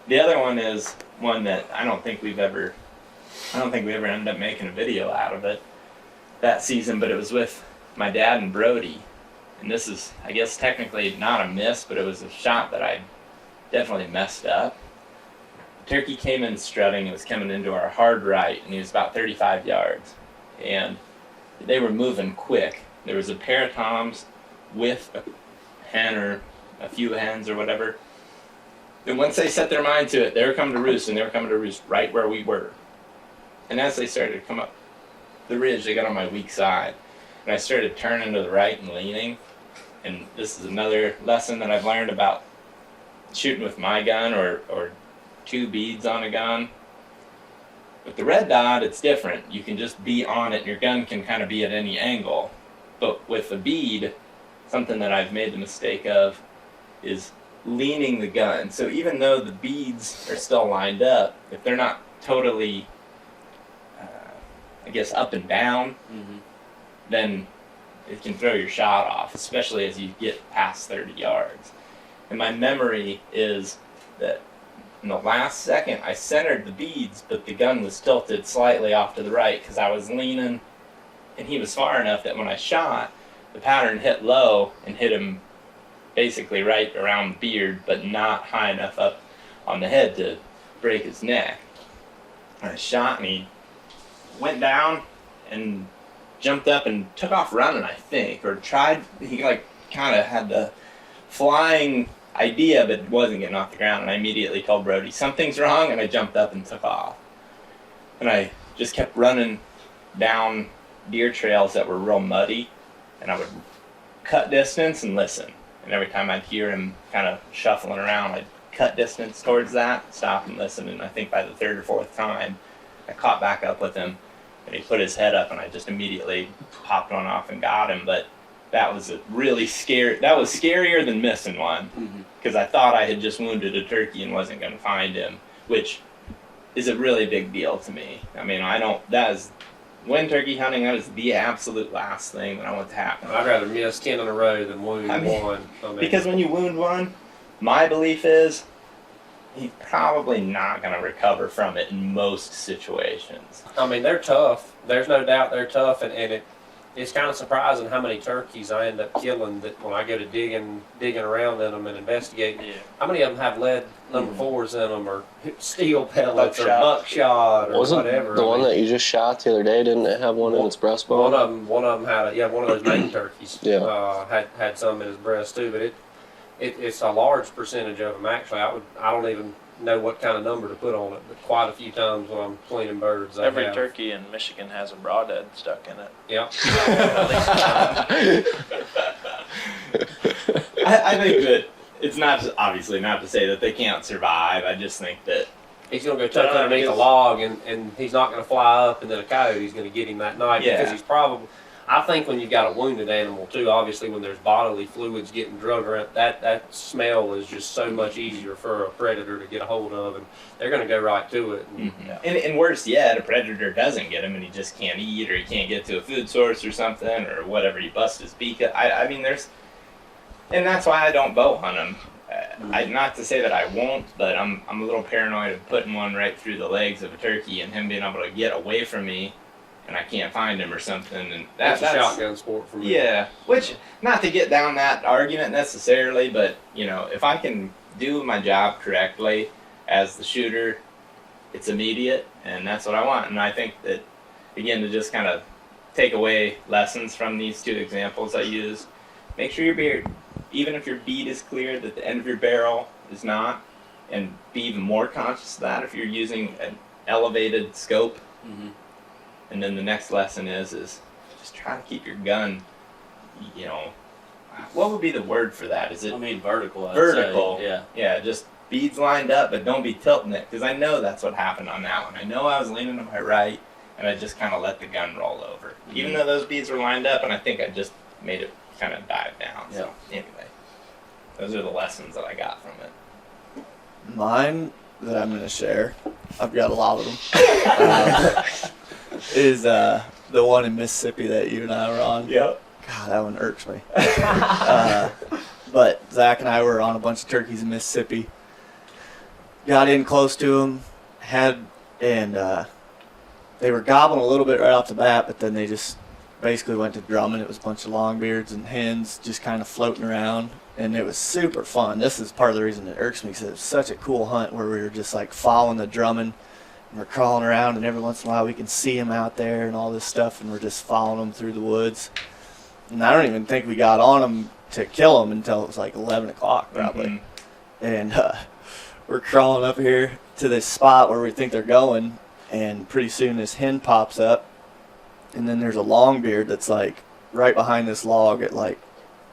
The other one is one that I don't think we ever ended up making a video out of it that season, but it was with my dad and Brody. And this is, I guess, technically not a miss, but it was a shot that I definitely messed up. The turkey came in strutting. It was coming into our hard right, and he was about 35 yards. And they were moving quick. There was a pair of toms with a hen or a few hens or whatever. And once they set their mind to it, they were coming to roost, and they were coming to roost right where we were. And as they started to come up the ridge, they got on my weak side. And I started turning to the right and leaning. And this is another lesson that I've learned about shooting with my gun or 2 beads on a gun. With the red dot, it's different. You can just be on it, and your gun can kind of be at any angle. But with a bead, something that I've made the mistake of is leaning the gun. So even though the beads are still lined up, if they're not totally, I guess, up and down, then it can throw your shot off, especially as you get past 30 yards. And my memory is that in the last second, I centered the beads, but the gun was tilted slightly off to the right because I was leaning, and he was far enough that when I shot, the pattern hit low and hit him basically right around the beard, but not high enough up on the head to break his neck. And I shot, and he went down and jumped up and took off running, I think, or tried. He like kind of had the flying idea, but wasn't getting off the ground. And I immediately told Brody, something's wrong, and I jumped up and took off. And I just kept running down deer trails that were real muddy, and I would cut distance and listen. And every time I'd hear him kind of shuffling around, I'd cut distance towards that, stop and listen. And I think by the 3rd or 4th time, I caught back up with him, and he put his head up, and I just immediately popped one off and got him. But that was really scary. That was scarier than missing one, because I thought I had just wounded a turkey and wasn't going to find him, which is a really big deal to me. I mean, when turkey hunting, that is the absolute last thing that I want to happen. I'd rather miss 10 in a row than wound one. Because when you wound one, my belief is he's probably not going to recover from it in most situations. I mean, they're tough. There's no doubt they're tough, and it's kind of surprising how many turkeys I end up killing that when I go to digging around in them and investigating. Yeah. How many of them have lead number 4s in them, or steel pellets, or Buckshot. buckshot, or Wasn't whatever? the one that you just shot the other day, didn't it have one in its breastbone? One of them had one of those main turkeys. Yeah. Had some in his breast too, but it's a large percentage of them actually. I don't even know what kind of number to put on it, but quite a few times when I'm cleaning birds, Every turkey in Michigan has a broadhead stuck in it. Yeah. I think that it's not obviously not to say that they can't survive. I just think that He's going to go tuck underneath a log, and he's not going to fly up, and then a coyote's going to get him that night because he's probably. I think when you've got a wounded animal too, obviously when there's bodily fluids getting drug around, that smell is just so much easier for a predator to get a hold of, and they're going to go right to it. And, And worse yet, a predator doesn't get him and he just can't eat, or he can't get to a food source or something, or whatever. He busts his beak. I mean, and that's why I don't bow hunt them. Not to say that I won't, but I'm a little paranoid of putting one right through the legs of a turkey and him being able to get away from me, and I can't find him or something. And that's a shotgun sport for me. Yeah, which, not to get down that argument necessarily, but if I can do my job correctly as the shooter, it's immediate, and that's what I want. And I think that, again, to just kind of take away lessons from these two examples I used, make sure your beard, even if your bead is clear, that the end of your barrel is not, and be even more conscious of that if you're using an elevated scope. Mm-hmm. And then the next lesson is just try to keep your gun, what would be the word for that? Is it vertical. vertical? Say, yeah. Yeah, just beads lined up, but don't be tilting it, because I know that's what happened on that one. I know I was leaning to my right, and I just kind of let the gun roll over. Mm-hmm. Even though those beads were lined up, and I think I just made it kind of dive down. Yeah. So anyway, those are the lessons that I got from it. Mine that I'm going to share, I've got a lot of them, is the one in Mississippi that you and I were on. Yep. God, that one irks me. But Zach and I were on a bunch of turkeys in Mississippi. Got in close to them, they were gobbling a little bit right off the bat, but then they just basically went to drumming. It was a bunch of longbeards and hens just kind of floating around, and it was super fun. This is part of the reason it irks me, because it was such a cool hunt where we were just like following the drumming, and we're crawling around, and every once in a while we can see them out there and all this stuff, and we're just following them through the woods. And I don't even think we got on them to kill them until it was like 11 o'clock probably. Mm-hmm. And we're crawling up here to this spot where we think they're going, and pretty soon this hen pops up, and then there's a longbeard that's like right behind this log at like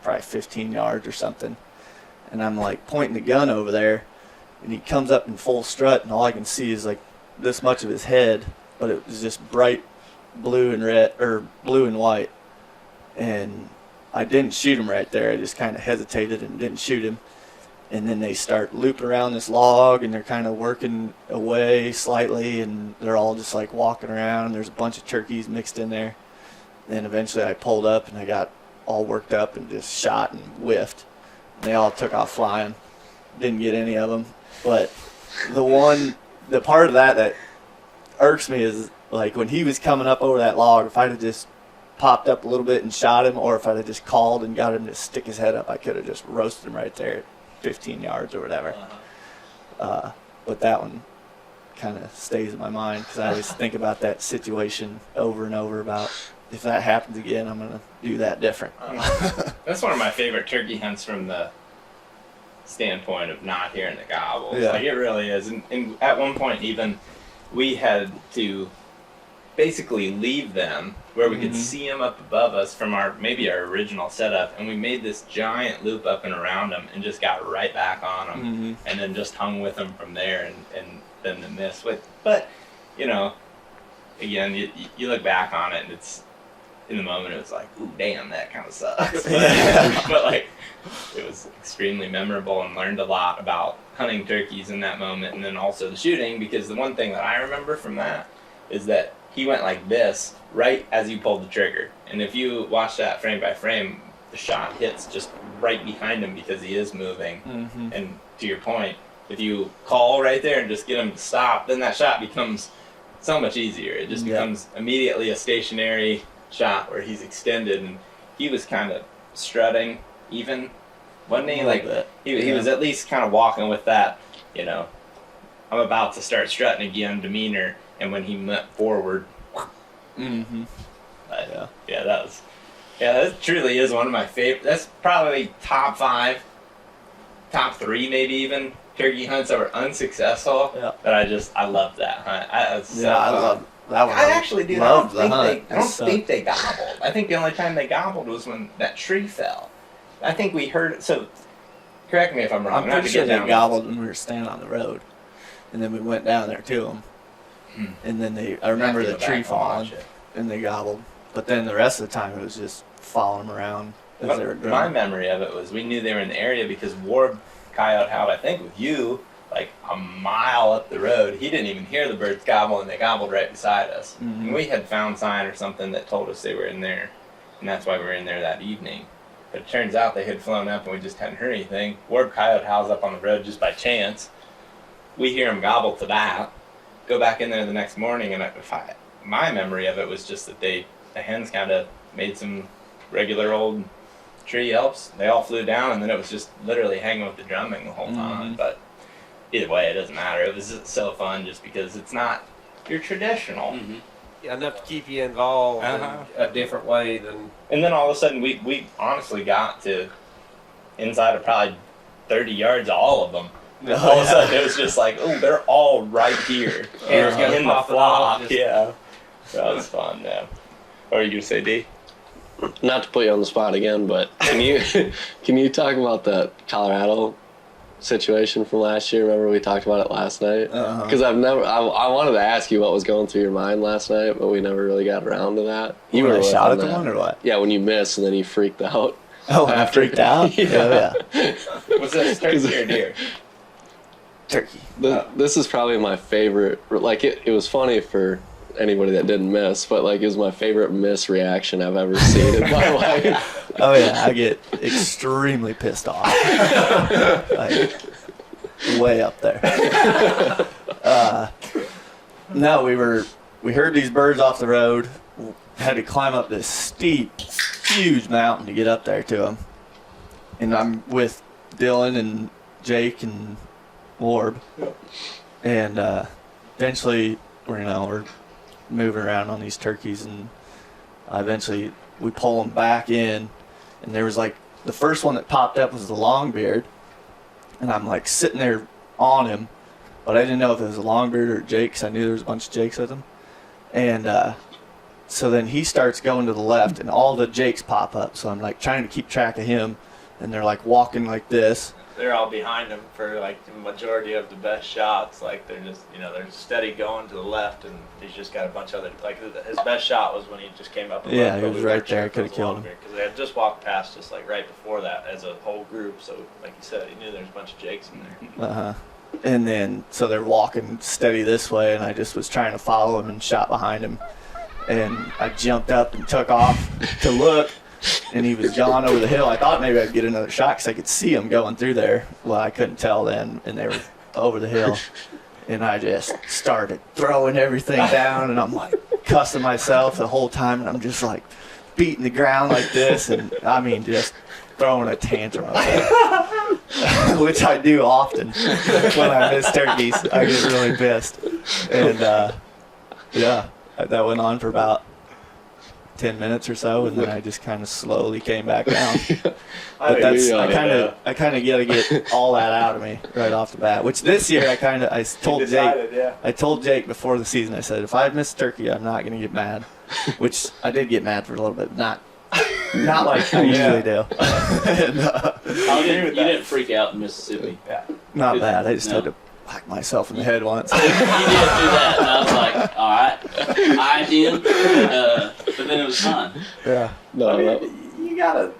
probably 15 yards or something. And I'm like pointing the gun over there, and he comes up in full strut, and all I can see is like this much of his head, but it was just bright blue and red, or blue and white. And I didn't shoot him right there. I just kind of hesitated and didn't shoot him. And then they start looping around this log, and they're kind of working away slightly, and they're all just like walking around, and there's a bunch of turkeys mixed in there. Then eventually I pulled up, and I got all worked up and just shot and whiffed. And they all took off flying. Didn't get any of them. But the part of that irks me is like when he was coming up over that log, if I'd have just popped up a little bit and shot him, or if I'd have just called and got him to stick his head up, I could have just roasted him right there at 15 yards or whatever. But that one kind of stays in my mind, because I always think about that situation over and over about if that happens again, I'm going to do that different. That's one of my favorite turkey hunts from the standpoint of not hearing the gobbles. Yeah. Like, it really is. And at one point even, we had to basically leave them where we could see them up above us from our original setup, and we made this giant loop up and around them and just got right back on them, and then just hung with them from there, and then the miss. But again, you look back on it, and it's, in the moment it was like, ooh, damn, that kind of sucks. But like, it was extremely memorable, and learned a lot about hunting turkeys in that moment, and then also the shooting, because the one thing that I remember from that is that he went like this right as you pulled the trigger. And if you watch that frame by frame, the shot hits just right behind him because he is moving. Mm-hmm. And to your point, if you call right there and just get him to stop, then that shot becomes so much easier. It just becomes immediately a stationary shot where he's extended, and he was kind of strutting even, wasn't he? Like, he was at least kind of walking with that, I'm about to start strutting again demeanor. And when he went forward, that truly is one of my favorite. That's probably top 5, top 3 maybe even turkey hunts that were unsuccessful. Yeah. But I loved that hunt. I love that one. I actually do. I don't think they gobbled. I think the only time they gobbled was when that tree fell. I think we heard. So, correct me if I'm wrong. I'm pretty sure they gobbled when we were standing on the road, and then we went down there to them. And then I remember the tree falling, and they gobbled. But then the rest of the time it was just following them around as they were My growing. memory of it was we knew they were in the area because Warb coyote howled, I think, with you, like a mile up the road. He didn't even hear the birds gobble, and they gobbled right beside us. Mhm. And we had found sign or something that told us they were in there, and that's why we were in there that evening. But it turns out they had flown up and we just hadn't heard anything. Warb coyote howls up on the road just by chance. We hear him gobble to that. Go back in there the next morning, and my memory of it was just that the hens kind of made some regular old tree yelps. They all flew down, and then it was just literally hanging with the drumming the whole time. Mhm. But either way, it doesn't matter. It was just so fun just because it's not your traditional. Enough to keep you involved Uh-huh. in a different way than. And then all of a sudden, we honestly got to inside of probably 30 yards of all of them. And all of a sudden, it was just like, oh, they're all right here Hands gotta in the pop it off, flock. just- Yeah, that was fun. Yeah. What are you gonna say, D? Not to put you on the spot again, but can you talk about that Colorado situation from last year? Remember we talked about it last night? Uh-huh. Because I wanted to ask you what was going through your mind last night, but we never really got around to that. You were were with shot on at the that. one or what? Yeah, when you missed and then you freaked out. Oh, I freaked out? Yeah. Yeah. Was this turkey or deer? Turkey. This is probably my favorite. Like it was funny for anybody that didn't miss, but like it was my favorite miss reaction I've ever seen in my life. Oh yeah, I get extremely pissed off. Like, way up there. No, we heard these birds off the road. Had to climb up this steep, huge mountain to get up there to them. And I'm with Dylan and Jake and Warb. And eventually, we're moving around on these turkeys, and eventually we pull them back in. And there was like the first one that popped up was the longbeard, and I'm like sitting there on him, but I didn't know if it was a longbeard or Jake, 'cause I knew there was a bunch of Jakes with him. And so then he starts going to the left, and all the Jakes pop up. So I'm like trying to keep track of him, and they're like walking like this. They're all behind him for like the majority of the best shots. Like they're just, they're steady going to the left, and he's just got a bunch of other. Like his best shot was when he just came up. Yeah, he was right there. Could have killed him. Because they had just walked past, just like right before that, as a whole group. So, like you said, he knew there was a bunch of Jakes in there. Uh-huh. And then, so they're walking steady this way, and I just was trying to follow him and shot behind him. And I jumped up and took off to look, and he was gone over the hill. I thought maybe I'd get another shot because I could see him going through there. Well, I couldn't tell then, and they were over the hill. And I just started throwing everything down, and I'm like cussing myself the whole time, and I'm just like beating the ground like this, and I mean just throwing a tantrum up there. Which I do often when I miss turkeys. I get really pissed. And yeah, that went on for about 10 minutes or so, and then I just kind of slowly came back down. But that's I kind of gotta get all that out of me right off the bat. Which this year I told Jake. Yeah. I told Jake before the season. I said if I miss turkey, I'm not gonna get mad. Which I did get mad for a little bit, not like I usually do. And, You didn't freak out in Mississippi. not bad. I just No. had to whack myself in the head once. You did do that, and I was like, all right, I did, but then it was fun. Yeah. No, no, You gotta.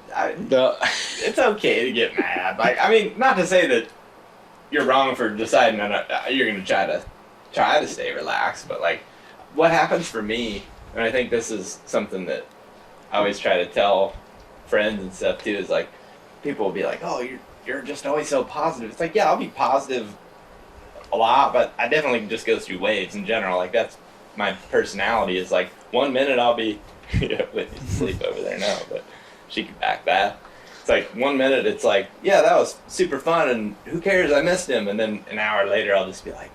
no. It's okay to get mad. Like, I mean, not to say that you're wrong for deciding that you're gonna try to stay relaxed, but like, what happens for me, and I think this is something that I always try to tell friends and stuff too, is like, people will be like, oh, you're just always so positive. It's like, yeah, I'll be positive a lot, but I definitely just go through waves in general. Like, that's my personality. Is like, 1 minute I'll be Whitney's asleep over there now, but she can back that. It's like 1 minute it's like, yeah, that was super fun, and who cares, I missed him. And then an hour later I'll just be like,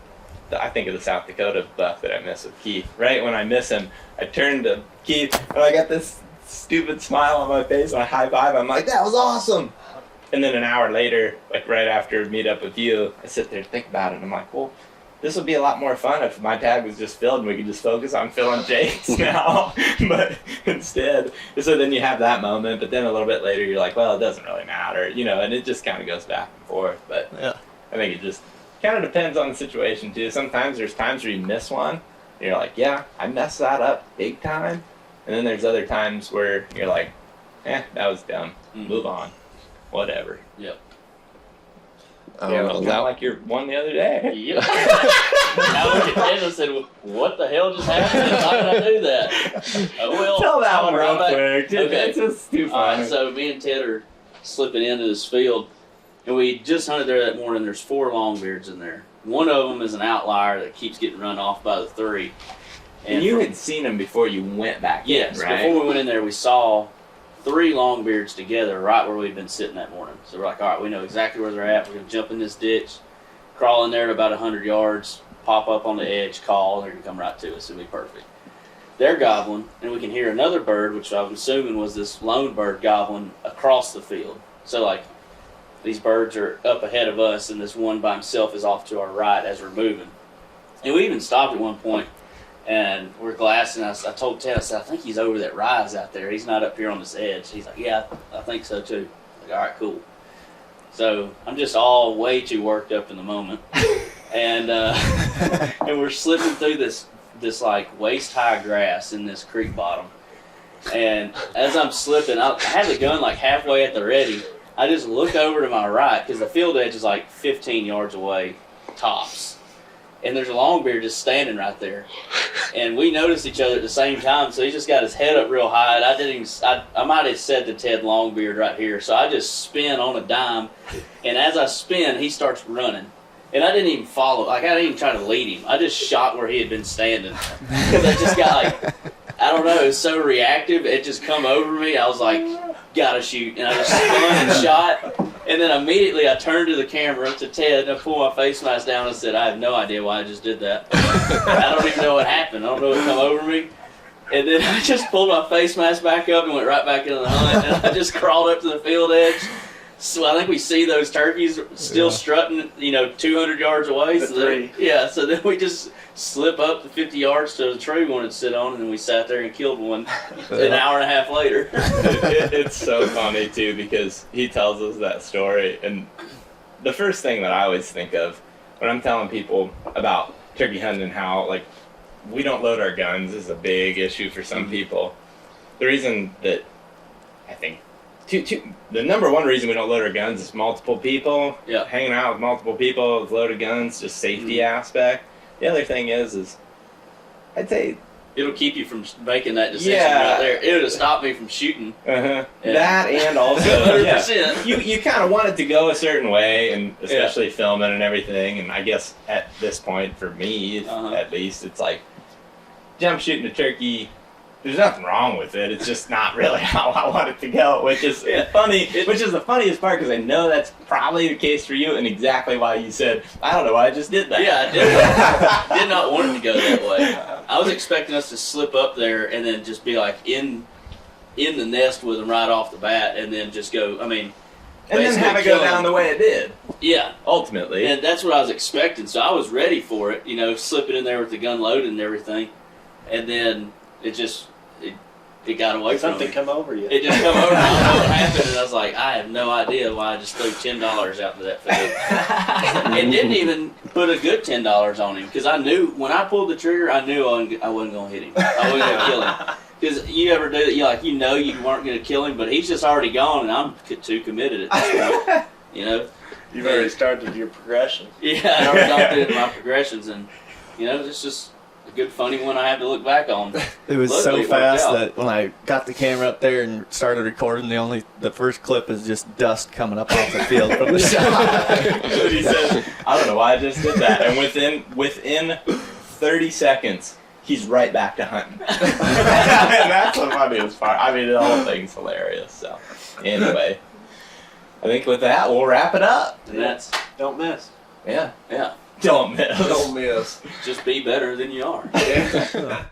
I think of the South Dakota buck that I missed with Keith. Right when I miss him, I turn to Keith and I got this stupid smile on my face and I high five. I'm like, that was awesome. And then an hour later, like right after meet up with you, I sit there and think about it. And I'm like, well, this would be a lot more fun if my tag was just filled and we could just focus on filling Jake's now. But instead, so then you have that moment, but then a little bit later you're like, well, it doesn't really matter, and it just kind of goes back and forth. But Yeah. I think it just kind of depends on the situation too. Sometimes there's times where you miss one, and you're like, yeah, I messed that up big time. And then there's other times where you're like, that was dumb. Move on. Whatever. Yep. Kind of like your one the other day. Yep. I looked at Ted and said, "What the hell just happened? How did I do that?" Well, Tell that I'll one run real back. quick. Okay. It's just too All right, funny. so me and Ted are slipping into this field, and we just hunted there that morning. There's 4 longbeards in there. One of them is an outlier that keeps getting run off by the 3. And you had seen them before you went back Yes, in, right? before we went in there, we saw 3 longbeards together right where we'd been sitting that morning. So we're like, all right, we know exactly where they're at. We're going to jump in this ditch, crawl in there at about 100 yards, pop up on the edge, call, and they're going to come right to us. It'll be perfect. They're gobbling, and we can hear another bird, which I'm assuming was this lone bird gobbling across the field. So, like, these birds are up ahead of us, and this one by himself is off to our right as we're moving. And we even stopped at one point, and we're glassing. I told Ted, I said, I think he's over that rise out there. He's not up here on this edge. He's like, yeah, I think so too. I'm like, all right, cool. So I'm just all way too worked up in the moment, and and we're slipping through this like waist high grass in this creek bottom. And as I'm slipping, I had the gun like halfway at the ready. I just look over to my right because the field edge is like 15 yards away, tops. And there's a longbeard just standing right there. And we noticed each other at the same time, so he just got his head up real high. And I might have said to Ted Longbeard right here. So I just spin on a dime. And as I spin, he starts running. And I didn't even follow. Like, I didn't even try to lead him. I just shot where he had been standing. Because I just got like, I don't know, it was so reactive. It just come over me. I was like, gotta shoot. And I just spun and shot. And then immediately I turned to the camera, to Ted, and I pulled my face mask down and said, I have no idea why I just did that. I don't even know what happened. I don't know what come over me. And then I just pulled my face mask back up and went right back into the hunt. And I just crawled up to the field edge. So I think we see those turkeys still strutting, 200 yards away. So then we just slip up the 50 yards to the tree we wanted to sit on, and then we sat there and killed one an hour and a half later. It's so funny, too, because he tells us that story, and the first thing that I always think of when I'm telling people about turkey hunting and how, like, we don't load our guns is a big issue for some people. The reason that I think the number one reason we don't load our guns is multiple people. Yeah. Hanging out with multiple people with loaded guns, just safety aspect. The other thing is I'd say It'll keep you from making that decision right there. It would have stopped me from shooting. that, and also 100%. you kind of want it to go a certain way, and especially filming and everything. And I guess at this point, for me at least, it's like jump shooting a turkey. There's nothing wrong with it. It's just not really how I want it to go, which is funny. Which is the funniest part, because I know that's probably the case for you, and exactly why you said, I don't know why I just did that. Yeah, I did not want it to go that way. I was expecting us to slip up there and then just be like in the nest with them right off the bat, and then just go. I mean, and then have it go down the way it did. Yeah, ultimately, and that's what I was expecting. So I was ready for it. Slipping in there with the gun loaded and everything, and then it got away from me. Something come over you. It just come over me. I don't know what happened, and I was like, I have no idea why I just threw $10 out into that field. And didn't even put a good $10 on him, because I knew when I pulled the trigger, I knew I wasn't going to hit him. I wasn't going to kill him. Because you ever do that, you weren't going to kill him, but he's just already gone, and I'm too committed at this point. You've already started your progression. Yeah, I already gone through my progressions, and it's just a good funny one I have to look back on. It was Luckily, so fast that when I got the camera up there and started recording, the first clip is just dust coming up off the field from the shot. He said, I don't know why I just did that. And within 30 seconds, he's right back to hunting. And that's the funniest part. I mean, the whole thing's hilarious. So, anyway, I think with that, we'll wrap it up. And that's Don't miss. Yeah. yeah. Don't miss. Don't miss. Just be better than you are. Yeah.